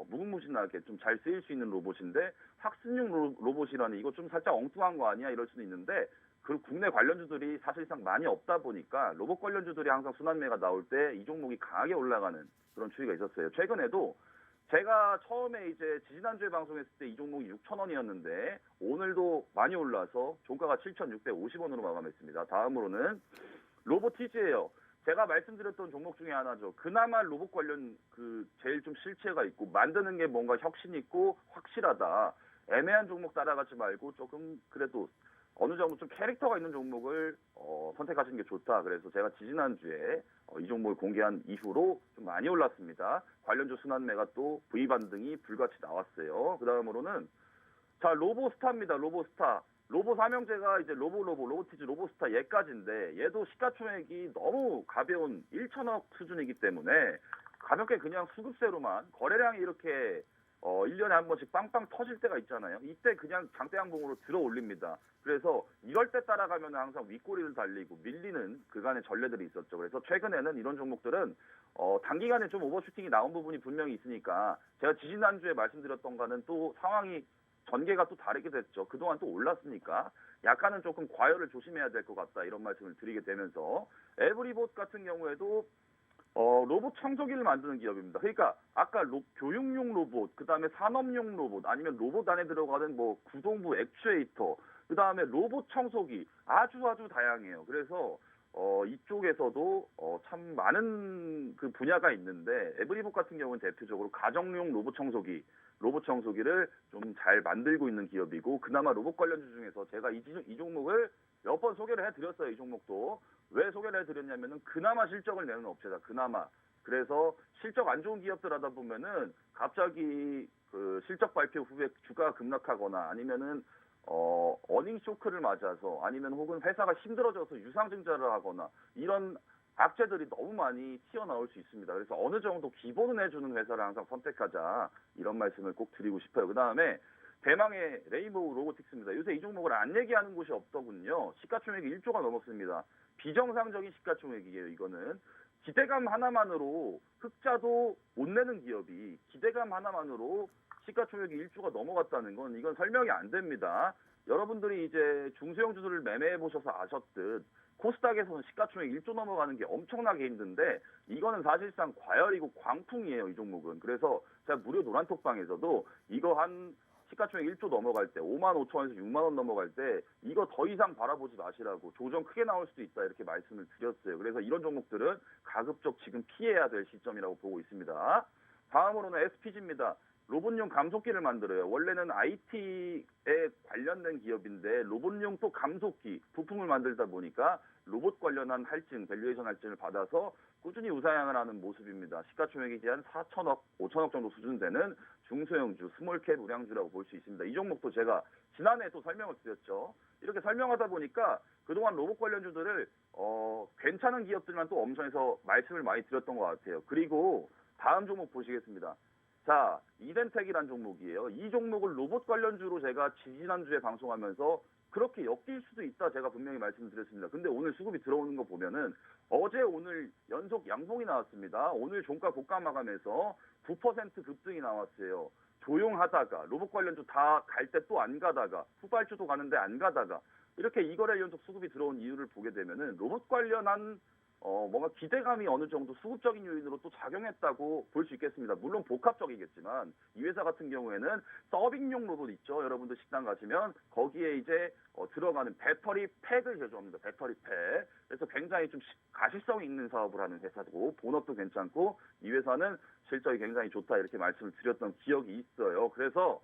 무궁무진하게 좀 잘 쓰일 수 있는 로봇인데, 학습용 로봇이라니 이거 좀 살짝 엉뚱한 거 아니야 이럴 수도 있는데, 그 국내 관련주들이 사실상 많이 없다 보니까 로봇 관련주들이 항상 순환매가 나올 때 이 종목이 강하게 올라가는 그런 추이가 있었어요. 최근에도 제가 처음에 이제 지지난주에 방송했을 때 이 종목이 6,000원이었는데 오늘도 많이 올라서 종가가 7,650원으로 마감했습니다. 다음으로는 로보티즈예요. 제가 말씀드렸던 종목 중에 하나죠. 그나마 로봇 관련 제일 좀 실체가 있고 만드는 게 뭔가 혁신 있고 확실하다. 애매한 종목 따라가지 말고 조금 그래도 어느 정도 좀 캐릭터가 있는 종목을 선택하시는 게 좋다. 그래서 제가 지지난주에 이 종목을 공개한 이후로 좀 많이 올랐습니다. 관련주 순환매가 또 V 반등이 불같이 나왔어요. 그 다음으로는 자, 로보스타입니다. 로보스타. 로보 삼형제가 이제 로보티즈, 로보스타 얘까지인데, 얘도 시가총액이 너무 가벼운 1천억 수준이기 때문에 가볍게 그냥 수급세로만 거래량이 이렇게 1년에 한 번씩 빵빵 터질 때가 있잖아요. 이때 그냥 장대양봉으로 들어 올립니다. 그래서 이럴 때 따라가면 항상 윗꼬리를 달리고 밀리는 그간의 전례들이 있었죠. 그래서 최근에는 이런 종목들은 단기간에 좀 오버슈팅이 나온 부분이 분명히 있으니까, 제가 지지난주에 말씀드렸던 거는 또 상황이 전개가 또 다르게 됐죠. 그동안 또 올랐으니까 약간은 조금 과열을 조심해야 될 것 같다, 이런 말씀을 드리게 되면서, 에브리봇 같은 경우에도 로봇 청소기를 만드는 기업입니다. 그러니까 아까 교육용 로봇, 그 다음에 산업용 로봇, 아니면 로봇 안에 들어가는 뭐 구동부 액추에이터, 그 다음에 로봇 청소기, 아주 다양해요. 그래서 이쪽에서도 참 많은 그 분야가 있는데, 에브리봇 같은 경우는 대표적으로 가정용 로봇 청소기를 좀 잘 만들고 있는 기업이고, 그나마 로봇 관련주 중에서 제가 이 종목을 몇 번 소개를 해드렸어요. 이 종목도. 왜 소개를 해드렸냐면은 그나마 실적을 내는 업체다. 그나마. 그래서 실적 안 좋은 기업들 하다 보면은 갑자기 실적 발표 후에 주가가 급락하거나 아니면은 어닝 쇼크를 맞아서, 아니면 혹은 회사가 힘들어져서 유상증자를 하거나, 이런 악재들이 너무 많이 튀어나올 수 있습니다. 그래서 어느 정도 기본은 해주는 회사를 항상 선택하자, 이런 말씀을 꼭 드리고 싶어요. 그 다음에 대망의 레인보우 로보틱스입니다. 요새 이 종목을 안 얘기하는 곳이 없더군요. 시가총액이 1조가 넘었습니다. 비정상적인 시가총액이에요. 이거는 기대감 하나만으로 흑자도 못 내는 기업이 기대감 하나만으로 시가총액이 1조가 넘어갔다는 건, 이건 설명이 안 됩니다. 여러분들이 이제 중소형주들을 매매해 보셔서 아셨듯 코스닥에서는 시가총액 1조 넘어가는 게 엄청나게 힘든데, 이거는 사실상 과열이고 광풍이에요, 이 종목은. 그래서 제가 무료 노란톡방에서도 이거 한 시가총액 1조 넘어갈 때, 5만 5천 원에서 6만 원 넘어갈 때 이거 더 이상 바라보지 마시라고, 조정 크게 나올 수도 있다, 이렇게 말씀을 드렸어요. 그래서 이런 종목들은 가급적 지금 피해야 될 시점이라고 보고 있습니다. 다음으로는 SPG입니다. 로봇용 감속기를 만들어요. 원래는 IT에 관련된 기업인데 로봇용 또 감속기, 부품을 만들다 보니까 로봇 관련한 할증, 밸류에이션 할증을 받아서 꾸준히 우상향을 하는 모습입니다. 시가총액이 한 4천억, 5천억 정도 수준 되는 중소형주, 스몰캡 우량주라고 볼 수 있습니다. 이 종목도 제가 지난해 또 설명을 드렸죠. 이렇게 설명하다 보니까 그동안 로봇 관련주들을 괜찮은 기업들만 또 엄선해서 말씀을 많이 드렸던 것 같아요. 그리고 다음 종목 보시겠습니다. 자, 이덴텍이란 종목이에요. 이 종목을 로봇 관련주로 제가 지지난주에 방송하면서 그렇게 엮일 수도 있다 제가 분명히 말씀드렸습니다. 근데 오늘 수급이 들어오는 거 보면은 어제 오늘 연속 양봉이 나왔습니다. 오늘 종가 고가 마감에서 9% 급등이 나왔어요. 조용하다가 로봇 관련주 다 갈 때 또 안 가다가 후발주도 가는데 안 가다가 이렇게 이거래 연속 수급이 들어온 이유를 보게 되면은 로봇 관련한 뭔가 기대감이 어느 정도 수급적인 요인으로 또 작용했다고 볼 수 있겠습니다. 물론 복합적이겠지만 이 회사 같은 경우에는 서빙용 로봇 있죠. 여러분들 식당 가시면 거기에 이제 들어가는 배터리 팩을 제조합니다. 배터리 팩. 그래서 굉장히 좀 가시성 있는 사업을 하는 회사고 본업도 괜찮고 이 회사는 실적이 굉장히 좋다 이렇게 말씀을 드렸던 기억이 있어요. 그래서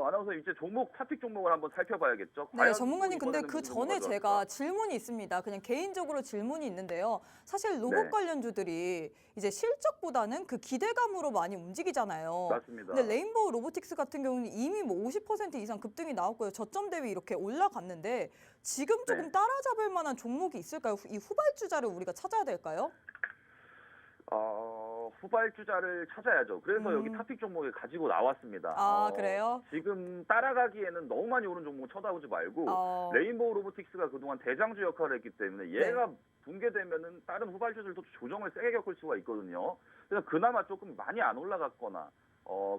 아나운서 이제 타픽 종목을 한번 살펴봐야겠죠. 네, 과연 전문가님, 근데 이번에는 그 무슨 종목을 전에 제가 가져왔을까? 질문이 있습니다. 그냥 개인적으로 질문이 있는데요. 사실 로봇 네. 관련주들이 이제 실적보다는 그 기대감으로 많이 움직이잖아요. 맞습니다. 근데 레인보우 로보틱스 같은 경우는 이미 뭐 50% 이상 급등이 나왔고요. 저점 대비 이렇게 올라갔는데 지금 조금 네. 따라잡을 만한 종목이 있을까요? 이 후발주자를 우리가 찾아야 될까요? 후발주자를 찾아야죠. 그래서 여기 타픽 종목에 가지고 나왔습니다. 그래요? 지금 따라가기에는 너무 많이 오른 종목 쳐다보지 말고 레인보우 로보틱스가 그동안 대장주 역할을 했기 때문에 얘가 붕괴되면은 다른 후발주들도 조정을 세게 겪을 수가 있거든요. 그래서 그나마 조금 많이 안 올라갔거나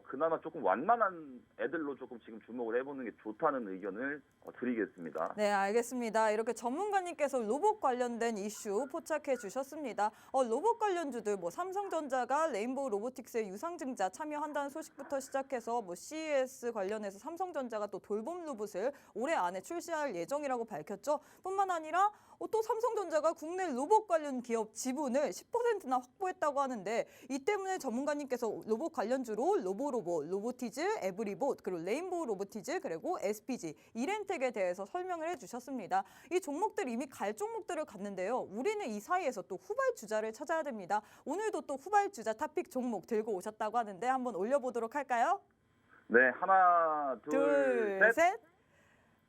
그나마 조금 완만한 애들로 조금 지금 주목을 해보는 게 좋다는 의견을 드리겠습니다. 네, 알겠습니다. 이렇게 전문가님께서 로봇 관련된 이슈 포착해 주셨습니다. 로봇 관련주들 뭐 삼성전자가 레인보우 로보틱스의 유상증자 참여한다는 소식부터 시작해서 뭐 CES 관련해서 삼성전자가 또 돌봄 로봇을 올해 안에 출시할 예정이라고 밝혔죠. 뿐만 아니라 또 삼성전자가 국내 로봇 관련 기업 지분을 10%나 확보했다고 하는데 이 때문에 전문가님께서 로봇 관련주로 로보로봇, 로보티즈, 에브리봇, 그리고 레인보우 로보티즈, 그리고 SPG, 이렌텍에 대해서 설명을 해주셨습니다. 이 종목들 이미 갈 종목들을 갔는데요. 우리는 이 사이에서 또 후발주자를 찾아야 됩니다. 오늘도 또 후발주자 타픽 종목 들고 오셨다고 하는데 한번 올려보도록 할까요? 네, 하나, 둘, 셋.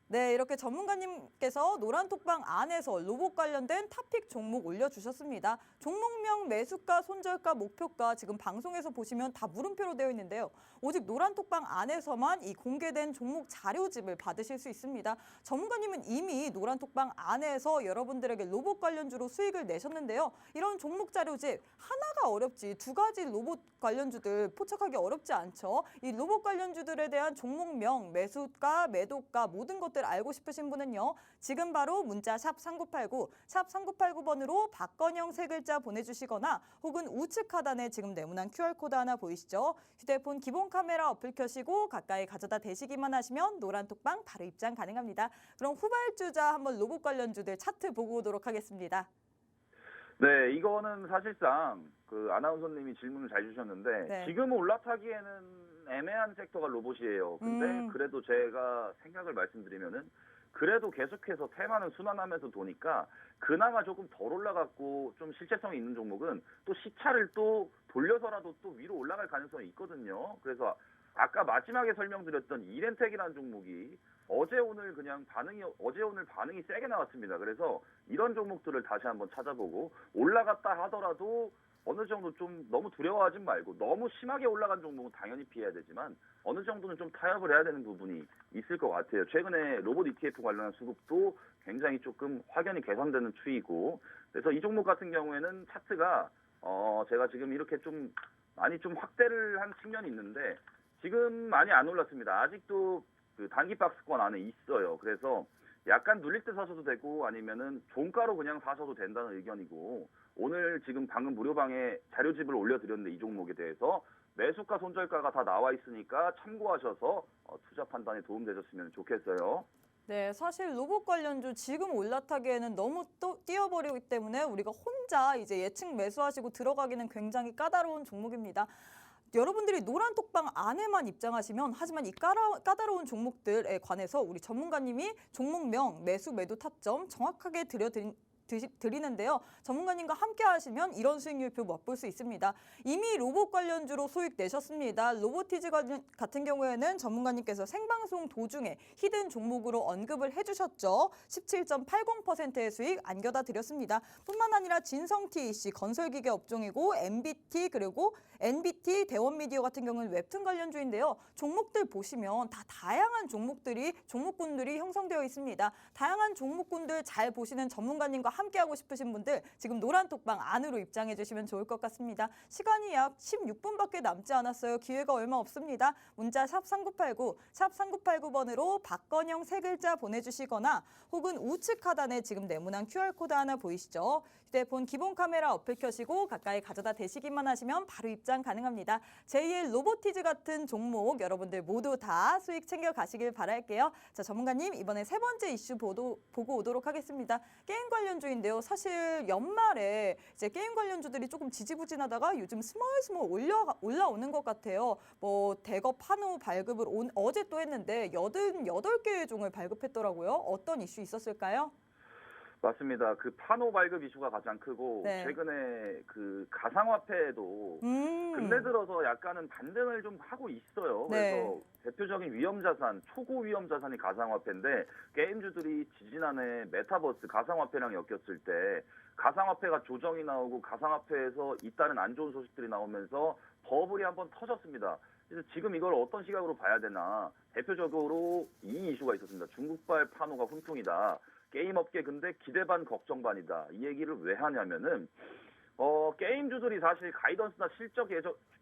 네, 이렇게 전문가님께서 노란톡방 안에서 로봇 관련된 타픽 종목 올려주셨습니다. 종목명, 매수가, 손절가, 목표가 지금 방송에서 보시면 다 물음표로 되어 있는데요. 오직 노란톡방 안에서만 이 공개된 종목 자료집을 받으실 수 있습니다. 전문가님은 이미 노란톡방 안에서 여러분들에게 로봇 관련주로 수익을 내셨는데요. 이런 종목 자료집 하나가 어렵지 두 가지 로봇 관련주들 포착하기 어렵지 않죠. 이 로봇 관련주들에 대한 종목명, 매수가, 매도가 모든 것들 알고 싶으신 분은요. 지금 바로 문자 샵 3989, 샵 3989번으로 박건영 세 글자 보내주시거나 혹은 우측 하단에 지금 네모난 QR코드 하나 보이시죠? 휴대폰 기본 카메라 어플 켜시고 가까이 가져다 대시기만 하시면 노란톡방 바로 입장 가능합니다. 그럼 후발주자 한번 로봇 관련주들 차트 보고 오도록 하겠습니다. 네, 이거는 사실상 그 아나운서님이 질문을 잘 주셨는데 네. 지금 올라타기에는 애매한 섹터가 로봇이에요. 근데 그래도 제가 생각을 말씀드리면은 그래도 계속해서 테마는 순환하면서 도니까 그나마 조금 덜 올라갔고 좀 실제성이 있는 종목은 또 시차를 또 돌려서라도 또 위로 올라갈 가능성이 있거든요. 그래서 아까 마지막에 설명드렸던 이렌텍이라는 종목이 어제 오늘 반응이 세게 나왔습니다. 그래서 이런 종목들을 다시 한번 찾아보고 올라갔다 하더라도 어느 정도 좀 너무 두려워하지 말고 너무 심하게 올라간 종목은 당연히 피해야 되지만 어느 정도는 좀 타협을 해야 되는 부분이 있을 것 같아요. 최근에 로봇 ETF 관련한 수급도 굉장히 조금 확연히 개선되는 추이고 그래서 이 종목 같은 경우에는 차트가 제가 지금 이렇게 좀 많이 좀 확대를 한 측면이 있는데 지금 많이 안 올랐습니다. 아직도 그 단기 박스권 안에 있어요. 그래서 약간 눌릴 때 사셔도 되고 아니면은 종가로 그냥 사셔도 된다는 의견이고 오늘 지금 방금 무료방에 자료집을 올려드렸는데 이 종목에 대해서 매수가 손절가가 다 나와 있으니까 참고하셔서 투자 판단에 도움되셨으면 좋겠어요. 네, 사실 로봇 관련주 지금 올라타기에는 너무 또 뛰어버리기 때문에 우리가 혼자 이제 예측 매수하시고 들어가기는 굉장히 까다로운 종목입니다. 여러분들이 노란톡방 안에만 입장하시면 하지만 이 까다로운 종목들에 관해서 우리 전문가님이 종목명, 매수, 매도 타점 정확하게 드리는데요. 전문가님과 함께 하시면 이런 수익률표 맛볼 수 있습니다. 이미 로봇 관련주로 수익 내셨습니다. 로보티즈 같은 경우에는 전문가님께서 생방송 도중에 히든 종목으로 언급을 해주셨죠. 17.80%의 수익 안겨다 드렸습니다. 뿐만 아니라 진성TEC 건설기계 업종이고 MBT 그리고 NBT 대원미디어 같은 경우는 웹툰 관련주인데요. 종목들 보시면 다 다양한 종목군들이 형성되어 있습니다. 다양한 종목군들 잘 보시는 전문가님과 함께하고 싶으신 분들 지금 노란 톡방 안으로 입장해 주시면 좋을 것 같습니다. 시간이 약 16분밖에 남지 않았어요. 기회가 얼마 없습니다. 문자 샵 3989, 샵 3989번으로 박건영 세 글자 보내주시거나 혹은 우측 하단에 지금 네모난 QR코드 하나 보이시죠? 휴대폰 기본 카메라 어플 켜시고 가까이 가져다 대시기만 하시면 바로 입장 가능합니다. 제2의 로보티즈 같은 종목 여러분들 모두 다 수익 챙겨 가시길 바랄게요. 자, 전문가님 이번에 세 번째 이슈 보고 오도록 하겠습니다. 게임 관련주인데요. 사실 연말에 이제 게임 관련주들이 조금 지지부진하다가 요즘 스멀스멀 올라오는 것 같아요. 뭐 대거 판호 발급을 어제 또 했는데 88개의 종을 발급했더라고요. 어떤 이슈 있었을까요? 맞습니다. 그 판호 발급 이슈가 가장 크고 네. 최근에 그 가상화폐에도 근래 들어서 약간은 반등을 좀 하고 있어요. 네. 그래서 대표적인 위험자산, 초고 위험자산이 가상화폐인데 게임주들이 지지난해 메타버스 가상화폐랑 엮였을 때 가상화폐가 조정이 나오고 가상화폐에서 잇따른 안 좋은 소식들이 나오면서 버블이 한번 터졌습니다. 그래서 지금 이걸 어떤 시각으로 봐야 되나 대표적으로 이 이슈가 있었습니다. 중국발 판호가 훈풍이다. 게임업계 근데 기대 반 걱정 반이다. 이 얘기를 왜 하냐면은 게임주들이 사실 가이던스나 실적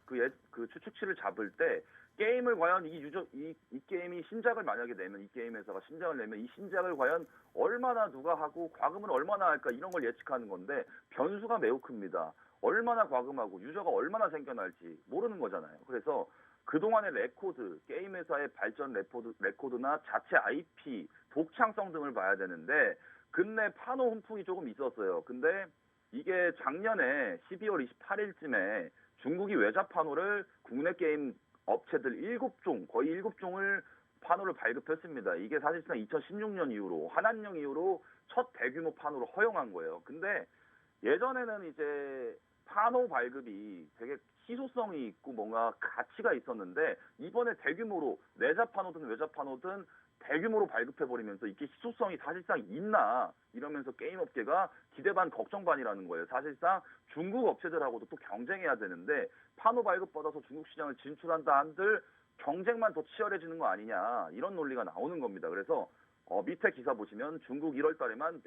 그 추측치를 잡을 때 게임을 과연 이 게임이 신작을 만약에 내면 이 게임 회사가 신작을 내면 이 신작을 과연 얼마나 누가 하고 과금을 얼마나 할까 이런 걸 예측하는 건데 변수가 매우 큽니다. 얼마나 과금하고 유저가 얼마나 생겨날지 모르는 거잖아요. 그래서 그동안의 레코드, 게임 회사의 발전 레코드나 자체 IP, 독창성 등을 봐야 되는데 근래 판호 훈풍이 조금 있었어요. 근데 이게 작년에 12월 28일쯤에 중국이 외자 판호를 국내 게임 업체들 7종, 거의 7종을 판호를 발급했습니다. 이게 사실상 2016년 이후로 한한령 이후로 첫 대규모 판호를 허용한 거예요. 근데 예전에는 이제 판호 발급이 되게 희소성이 있고 뭔가 가치가 있었는데 이번에 대규모로 내자 판호든 외자 판호든 대규모로 발급해버리면서 이게 희소성이 사실상 있나 이러면서 게임 업계가 기대 반 걱정 반이라는 거예요. 사실상 중국 업체들하고도 또 경쟁해야 되는데 판호 발급 받아서 중국 시장을 진출한다 한들 경쟁만 더 치열해지는 거 아니냐 이런 논리가 나오는 겁니다. 그래서 밑에 기사 보시면 중국 1월 달에만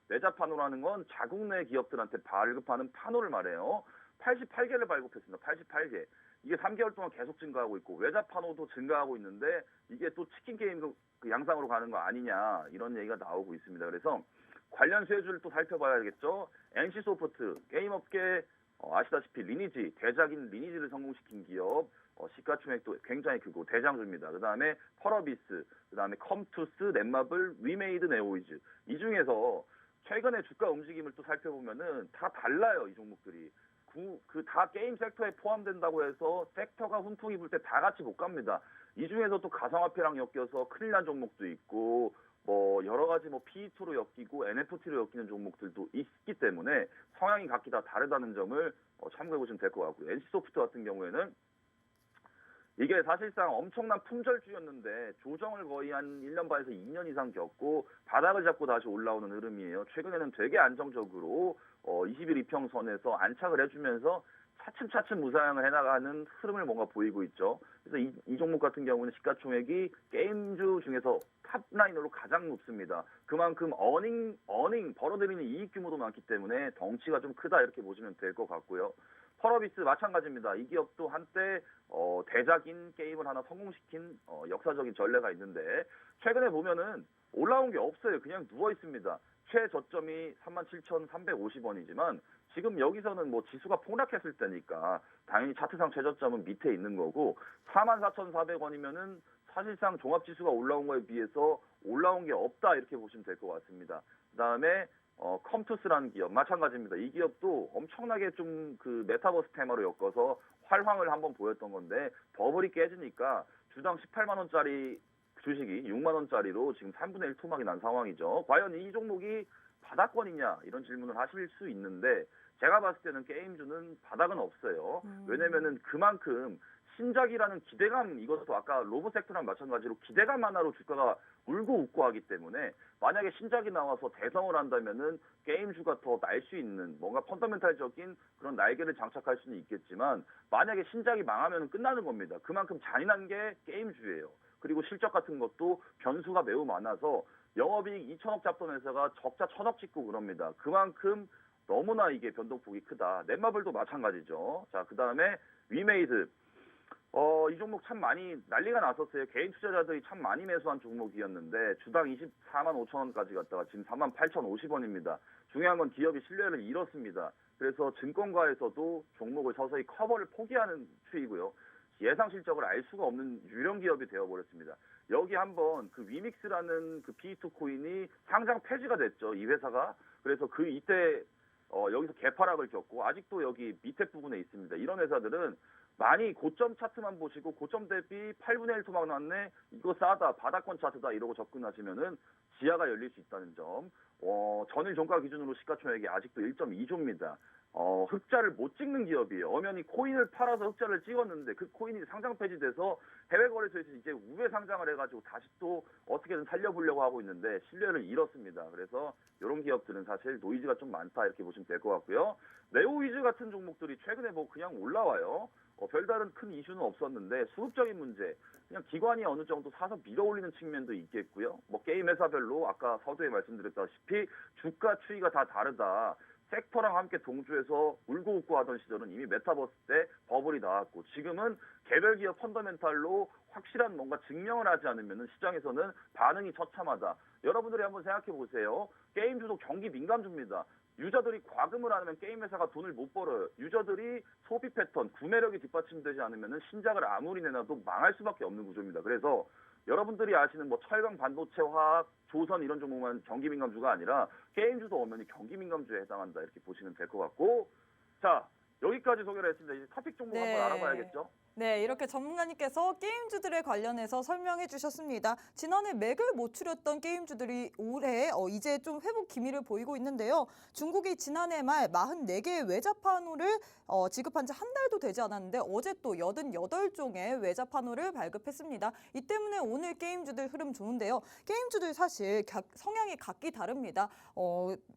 내자 판호라는 건 자국 내 기업들한테 발급하는 판호를 말해요. 88개를 발급했습니다. 88개. 이게 3개월 동안 계속 증가하고 있고 외자 판호도 증가하고 있는데 이게 또 치킨 게임 그 양상으로 가는 거 아니냐 이런 얘기가 나오고 있습니다. 그래서 관련 수혜주를 또 살펴봐야겠죠. NC소프트 게임업계 아시다시피 리니지 대작인 리니지를 성공시킨 기업 시가총액도 굉장히 크고 대장주입니다. 그 다음에 펄어비스, 그 다음에 컴투스, 넷마블, 위메이드, 네오이즈 이 중에서 최근에 주가 움직임을 또 살펴보면은 다 달라요. 이 종목들이. 그 다 게임 섹터에 포함된다고 해서 섹터가 훈풍이 불 때 다 같이 못 갑니다. 이 중에서 또 가상화폐랑 엮여서 큰일 난 종목도 있고 뭐 여러 가지 뭐 P2로 엮이고 NFT로 엮이는 종목들도 있기 때문에 성향이 각기 다 다르다는 점을 참고해 보시면 될 것 같고요. NC소프트 같은 경우에는 이게 사실상 엄청난 품절주였는데 조정을 거의 한 1년 반에서 2년 이상 겪고 바닥을 잡고 다시 올라오는 흐름이에요. 최근에는 되게 안정적으로 21 이평선에서 안착을 해주면서 차츰차츰 무상을 해나가는 흐름을 뭔가 보이고 있죠. 그래서 이 종목 같은 경우는 시가총액이 게임주 중에서 탑라인으로 가장 높습니다. 그만큼 어닝 벌어들이는 이익 규모도 많기 때문에 덩치가 좀 크다 이렇게 보시면 될 것 같고요. 펄어비스 마찬가지입니다. 이 기업도 한때 대작인 게임을 하나 성공시킨 역사적인 전례가 있는데 최근에 보면은 올라온 게 없어요. 그냥 누워 있습니다. 최저점이 37,350원이지만 지금 여기서는 뭐 지수가 폭락했을 때니까 당연히 차트상 최저점은 밑에 있는 거고 44,400원이면은 사실상 종합지수가 올라온 거에 비해서 올라온 게 없다 이렇게 보시면 될 것 같습니다. 그다음에 컴투스라는 기업 마찬가지입니다. 이 기업도 엄청나게 좀 그 메타버스 테마로 엮어서 활황을 한번 보였던 건데 버블이 깨지니까 주당 18만 원짜리 주식이 6만 원짜리로 지금 3분의 1 토막이 난 상황이죠. 과연 이 종목이 바닥권이냐 이런 질문을 하실 수 있는데 제가 봤을 때는 게임주는 바닥은 없어요. 왜냐면은 그만큼 신작이라는 기대감, 이것도 아까 로봇 섹터랑 마찬가지로 기대감 하나로 주가가 울고 웃고 하기 때문에 만약에 신작이 나와서 대성을 한다면은 게임주가 더 날 수 있는 뭔가 펀더멘탈적인 그런 날개를 장착할 수는 있겠지만 만약에 신작이 망하면 끝나는 겁니다. 그만큼 잔인한 게 게임주예요. 그리고 실적 같은 것도 변수가 매우 많아서 영업이익 2천억 잡던 회사가 적자 1,000억 찍고 그럽니다. 그만큼 너무나 이게 변동폭이 크다. 넷마블도 마찬가지죠. 자, 그 다음에 위메이드. 이 종목 참 많이 난리가 났었어요. 개인 투자자들이 참 많이 매수한 종목이었는데 주당 24만 5천 원까지 갔다가 지금 4만 8,050원입니다. 중요한 건 기업이 신뢰를 잃었습니다. 그래서 증권가에서도 종목을 서서히 커버를 포기하는 추이고요. 예상 실적을 알 수가 없는 유령 기업이 되어버렸습니다. 여기 한번 그 위믹스라는 그 B2 코인이 상장 폐지가 됐죠. 이 회사가. 그래서 그 이때 여기서 개파락을 겪고 아직도 여기 밑에 부분에 있습니다. 이런 회사들은 많이 고점 차트만 보시고 고점 대비 8분의 1 토막 났네, 이거 싸다, 바닥권 차트다 이러고 접근하시면은 지하가 열릴 수 있다는 점. 전일 종가 기준으로 시가총액이 아직도 1.2조입니다. 흑자를 못 찍는 기업이에요. 엄연히 코인을 팔아서 흑자를 찍었는데 그 코인이 상장 폐지돼서 해외 거래소에서 이제 우회 상장을 해가지고 다시 또 어떻게든 살려보려고 하고 있는데 신뢰를 잃었습니다. 그래서 이런 기업들은 사실 노이즈가 좀 많다 이렇게 보시면 될 것 같고요. 네오위즈 같은 종목들이 최근에 뭐 그냥 올라와요. 별다른 큰 이슈는 없었는데 수급적인 문제, 그냥 기관이 어느 정도 사서 밀어올리는 측면도 있겠고요. 뭐 게임 회사별로 아까 서두에 말씀드렸다시피 주가 추이가 다 다르다. 섹터랑 함께 동조해서 울고 웃고 하던 시절은 이미 메타버스 때 버블이 나왔고 지금은 개별 기업 펀더멘탈로 확실한 뭔가 증명을 하지 않으면 시장에서는 반응이 처참하다. 여러분들이 한번 생각해 보세요. 게임주도 경기 민감주입니다. 유저들이 과금을 안 하면 게임 회사가 돈을 못 벌어요. 유저들이 소비 패턴, 구매력이 뒷받침되지 않으면 신작을 아무리 내놔도 망할 수밖에 없는 구조입니다. 그래서 여러분들이 아시는 뭐 철강, 반도체, 화학, 조선 이런 종목만 경기 민감주가 아니라 게임주도 엄연히 경기 민감주에 해당한다 이렇게 보시면 될 것 같고, 자 여기까지 소개를 했습니다. 이제 토픽 종목 한번 알아봐야겠죠. 네, 이렇게 전문가님께서 게임주들에 관련해서 설명해 주셨습니다. 지난해 맥을 못 추렸던 게임주들이 올해 이제 좀 회복 기미를 보이고 있는데요. 중국이 지난해 말 44개의 외자판호를 지급한 지 한 달도 되지 않았는데 어제 또 88종의 외자판호를 발급했습니다. 이 때문에 오늘 게임주들 흐름 좋은데요. 게임주들 사실 성향이 각기 다릅니다.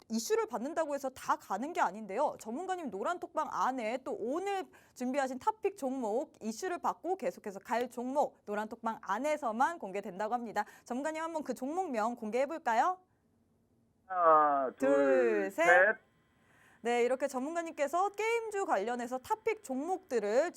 이슈를 받는다고 해서 다 가는 게 아닌데요. 전문가님 노란톡방 안에 또 오늘 준비하신 탑픽 종목, 이슈를 받고 계속해서 갈 종목 노란톡방 안에서만 공개된다고 합니다. 전문가님 한번 그 종목명 공개해 볼까요? 하나, 둘, 셋. 네, 이렇게 전문가님께서 게임주 관련해서 탑픽 종목을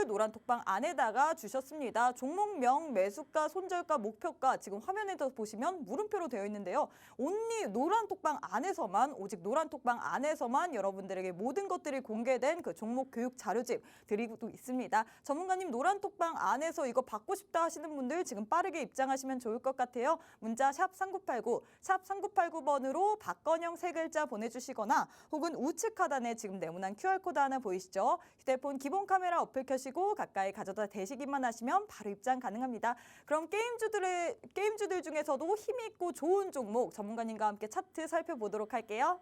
노란톡방 안에다가 주셨습니다. 종목명, 매수가, 손절가, 목표가 지금 화면에서 보시면 물음표로 되어 있는데요. 온리 노란톡방 안에서만, 오직 노란톡방 안에서만 여러분들에게 모든 것들이 공개된 그 종목 교육 자료집 드리고 있습니다. 전문가님 노란톡방 안에서 이거 받고 싶다 하시는 분들 지금 빠르게 입장하시면 좋을 것 같아요. 문자 샵 3989, 샵 3989번으로 박건영 3글자 보내주시거나 혹은 우측 하단에 지금 네모난 QR코드 하나 보이시죠? 휴대폰 기본 카메라 어플 켜시고 가까이 가져다 대시기만 하시면 바로 입장 가능합니다. 그럼 게임주들 중에서도 힘있고 좋은 종목 전문가님과 함께 차트 살펴보도록 할게요.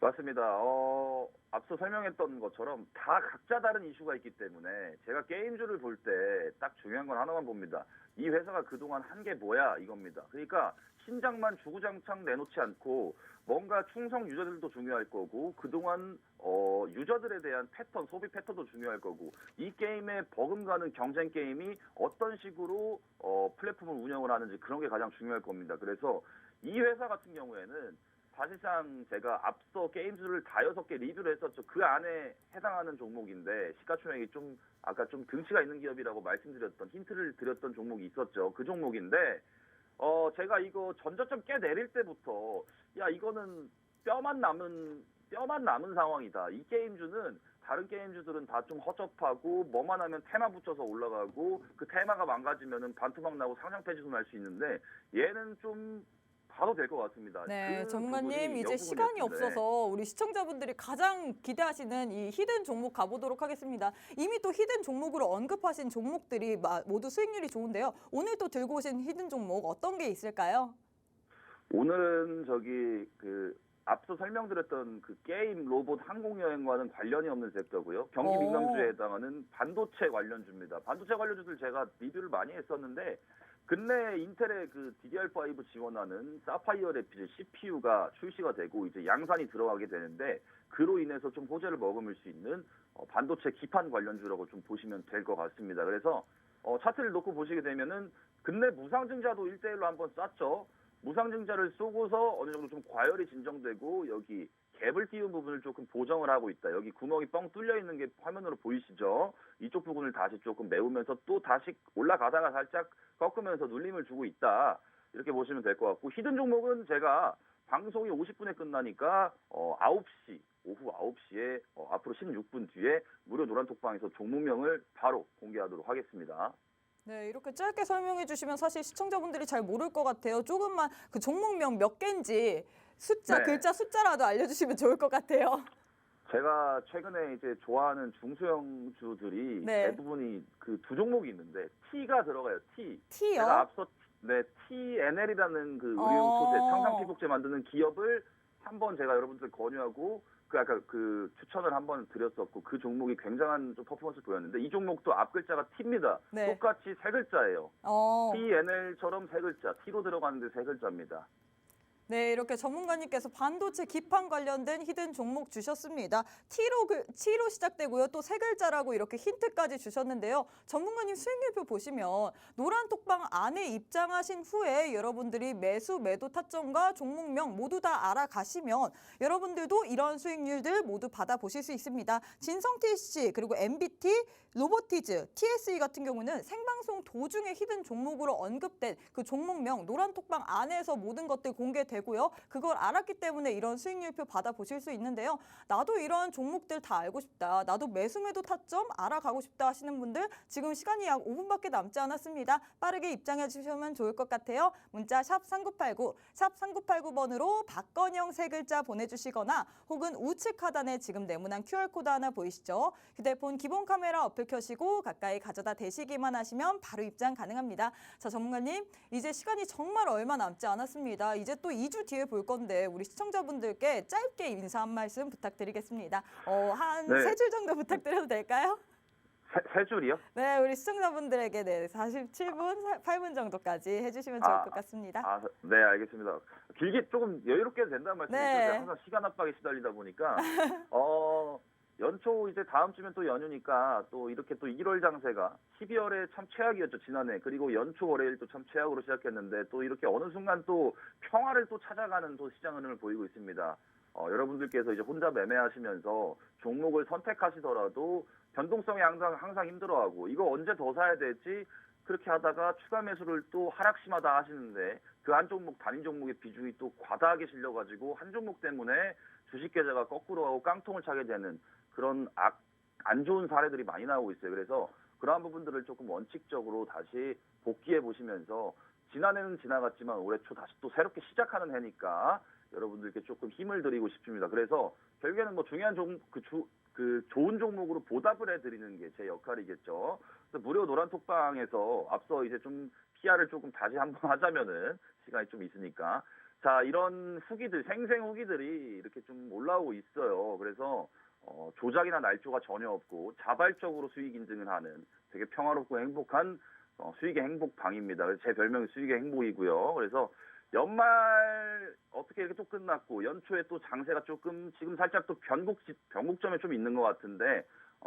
맞습니다. 앞서 설명했던 것처럼 다 각자 다른 이슈가 있기 때문에 제가 게임주를 볼 때 딱 중요한 건 하나만 봅니다. 이 회사가 그동안 한 게 뭐야 이겁니다. 그러니까 신작만 주구장창 내놓지 않고 뭔가 충성 유저들도 중요할 거고 그동안 유저들에 대한 패턴, 소비 패턴도 중요할 거고 이 게임의 버금가는 경쟁 게임이 어떤 식으로 플랫폼을 운영을 하는지 그런 게 가장 중요할 겁니다. 그래서 이 회사 같은 경우에는 사실상 제가 앞서 게임주를 다 6개 리뷰를 했었죠. 그 안에 해당하는 종목인데 시가총액이 좀 아까 좀 등치가 있는 기업이라고 말씀드렸던 힌트를 드렸던 종목이 있었죠. 그 종목인데 제가 이거 전저점 깨 내릴 때부터 야 이거는 뼈만 남은 상황이다. 이 게임주는 다른 게임주들은 다 좀 허접하고 뭐만 하면 테마 붙여서 올라가고 그 테마가 망가지면은 반토막 나고 상장 폐지도 날 수 있는데 얘는 좀 봐도 될 것 같습니다. 네, 전문가님 이제 시간이 없어서 우리 시청자분들이 가장 기대하시는 이 히든 종목 가보도록 하겠습니다. 이미 또 히든 종목으로 언급하신 종목들이 모두 수익률이 좋은데요. 오늘 또 들고 오신 히든 종목 어떤 게 있을까요? 오늘은 앞서 설명드렸던 그 게임, 로봇, 항공여행과는 관련이 없는 섹터고요. 경기 오. 민감주에 해당하는 반도체 관련주입니다. 반도체 관련주들 제가 리뷰를 많이 했었는데 근래 인텔의 그 DDR5 지원하는 사파이어 래피드 CPU가 출시가 되고 이제 양산이 들어가게 되는데 그로 인해서 좀 호재를 머금을 수 있는 반도체 기판 관련주라고 좀 보시면 될 것 같습니다. 그래서 차트를 놓고 보시게 되면은 근래 무상증자도 1대1로 한번 쐈죠. 무상증자를 쏘고서 어느 정도 좀 과열이 진정되고 여기 갭을 띄운 부분을 조금 보정을 하고 있다. 여기 구멍이 뻥 뚫려 있는 게 화면으로 보이시죠? 이쪽 부분을 다시 조금 메우면서 또 다시 올라가다가 살짝 꺾으면서 눌림을 주고 있다. 이렇게 보시면 될 것 같고 히든 종목은 제가 방송이 50분에 끝나니까 9시 오후 9시에 앞으로 16분 뒤에 무료 노란톡방에서 종목명을 바로 공개하도록 하겠습니다. 네, 이렇게 짧게 설명해 주시면 사실 시청자분들이 잘 모를 것 같아요. 조금만 그 종목명 몇 개인지 숫자, 네. 글자 숫자라도 알려주시면 좋을 것 같아요. 제가 최근에 이제 좋아하는 중소형주들이 네. 대부분이 그 두 종목이 있는데 T가 들어가요. T. T요? 제가 앞서 TNL이라는 그 의료용 소재, 창상 피복제 만드는 기업을 한번 제가 여러분들 권유하고 그 추천을 한번 드렸었고 그 종목이 굉장한 좀 퍼포먼스 보였는데 이 종목도 앞 글자가 T입니다. 네. 똑같이 세 글자예요. 어. TNL처럼 세 글자, T로 들어가는데 세 글자입니다. 네, 이렇게 전문가님께서 반도체 기판 관련된 히든 종목 주셨습니다. T로 시작되고요. 또 세 글자라고 이렇게 힌트까지 주셨는데요. 전문가님 수익률표 보시면 노란 톡방 안에 입장하신 후에 여러분들이 매수, 매도 타점과 종목명 모두 다 알아가시면 여러분들도 이런 수익률들 모두 받아보실 수 있습니다. 진성TC 그리고 MBT, 로보티즈, TSE 같은 경우는 생방송 도중에 히든 종목으로 언급된 그 종목명 노란 톡방 안에서 모든 것들 공개되고요. 그걸 알았기 때문에 이런 수익률표 받아보실 수 있는데요. 나도 이런 종목들 다 알고 싶다. 나도 매수 매도 타점 알아가고 싶다 하시는 분들 지금 시간이 약 5분밖에 남지 않았습니다. 빠르게 입장해 주시면 좋을 것 같아요. 문자 샵 3989, 샵 3989번으로 박건영 세 글자 보내주시거나 혹은 우측 하단에 지금 네모난 QR코드 하나 보이시죠? 휴대폰 기본 카메라 어플 켜시고 가까이 가져다 대시기만 하시면 바로 입장 가능합니다. 자, 전문가님, 이제 시간이 정말 얼마 남지 않았습니다. 이제 또 2주 뒤에 볼 건데 우리 시청자분들께 짧게 인사 한 말씀 부탁드리겠습니다. 한 네. 3줄 정도 부탁드려도 될까요? 세 줄이요? 네, 우리 시청자분들에게 47분, 8분 정도까지 해주시면 좋을 것 같습니다. 네, 알겠습니다. 길게 조금 여유롭게 해도 된다는 말씀이죠. 네. 제가 항상 시간 압박에 시달리다 보니까 연초 이제 다음 주면 또 연휴니까 또 이렇게 또 1월 장세가 12월에 참 최악이었죠, 지난해. 그리고 연초 월요일 또 참 최악으로 시작했는데 또 이렇게 어느 순간 또 평화를 또 찾아가는 또 시장 흐름을 보이고 있습니다. 여러분들께서 이제 혼자 매매하시면서 종목을 선택하시더라도 변동성이 항상 힘들어하고 이거 언제 더 사야 될지 그렇게 하다가 추가 매수를 또 하락심하다 하시는데 그 한 종목 단위 종목의 비중이 또 과다하게 실려가지고 한 종목 때문에 주식 계좌가 거꾸로 하고 깡통을 차게 되는 그런 안 좋은 사례들이 많이 나오고 있어요. 그래서 그러한 부분들을 조금 원칙적으로 다시 복귀해 보시면서 지난해는 지나갔지만 올해 초 다시 또 새롭게 시작하는 해니까 여러분들께 조금 힘을 드리고 싶습니다. 그래서 결국에는 뭐 중요한 좋은 종목으로 보답을 해드리는 게 제 역할이겠죠. 그래서 무료 노란톡방에서 앞서 이제 좀 PR을 조금 다시 한번 하자면은 시간이 좀 있으니까. 자, 이런 후기들, 생생 후기들이 이렇게 좀 올라오고 있어요. 그래서 조작이나 날조가 전혀 없고 자발적으로 수익 인증을 하는 되게 평화롭고 행복한 수익의 행복방입니다. 그래서 제 별명이 수익의 행복이고요. 그래서 연말 어떻게 이렇게 또 끝났고 연초에 또 장세가 조금 지금 살짝 또 변곡점에 좀 있는 것 같은데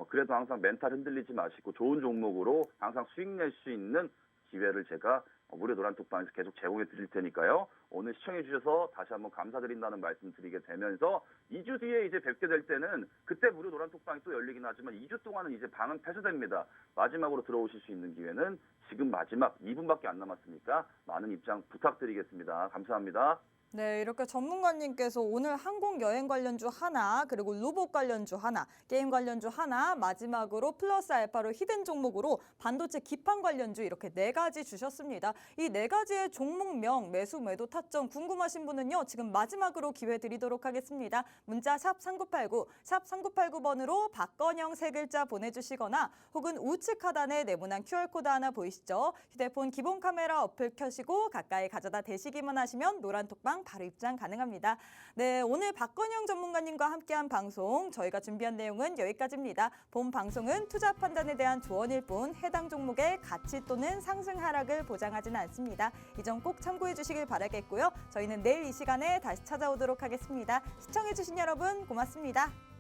그래도 항상 멘탈 흔들리지 마시고 좋은 종목으로 항상 수익 낼 수 있는 기회를 제가 무료 노란톡방에서 계속 제공해 드릴 테니까요. 오늘 시청해 주셔서 다시 한번 감사드린다는 말씀 드리게 되면서 2주 뒤에 이제 뵙게 될 때는 그때 무료 노란톡방이 또 열리긴 하지만 2주 동안은 이제 방은 폐쇄됩니다. 마지막으로 들어오실 수 있는 기회는 지금 마지막 2분밖에 안 남았으니까 많은 입장 부탁드리겠습니다. 감사합니다. 네, 이렇게 전문가님께서 오늘 항공여행 관련주 하나, 그리고 로봇 관련주 하나, 게임 관련주 하나, 마지막으로 플러스 알파로 히든 종목으로 반도체 기판 관련주 이렇게 4가지 주셨습니다. 이 4가지의 종목명, 매수, 매도 타점 궁금하신 분은요. 지금 마지막으로 기회 드리도록 하겠습니다. 문자 샵 3989, 샵 3989번으로 박건영 3글자 보내주시거나 혹은 우측 하단에 네모난 QR코드 하나 보이시죠? 휴대폰 기본 카메라 어플 켜시고 가까이 가져다 대시기만 하시면 노란 톡방 바로 입장 가능합니다. 네, 오늘 박건영 전문가님과 함께한 방송 저희가 준비한 내용은 여기까지입니다. 본 방송은 투자 판단에 대한 조언일 뿐 해당 종목의 가치 또는 상승 하락을 보장하지는 않습니다. 이 점 꼭 참고해 주시길 바라겠고요. 저희는 내일 이 시간에 다시 찾아오도록 하겠습니다. 시청해 주신 여러분 고맙습니다.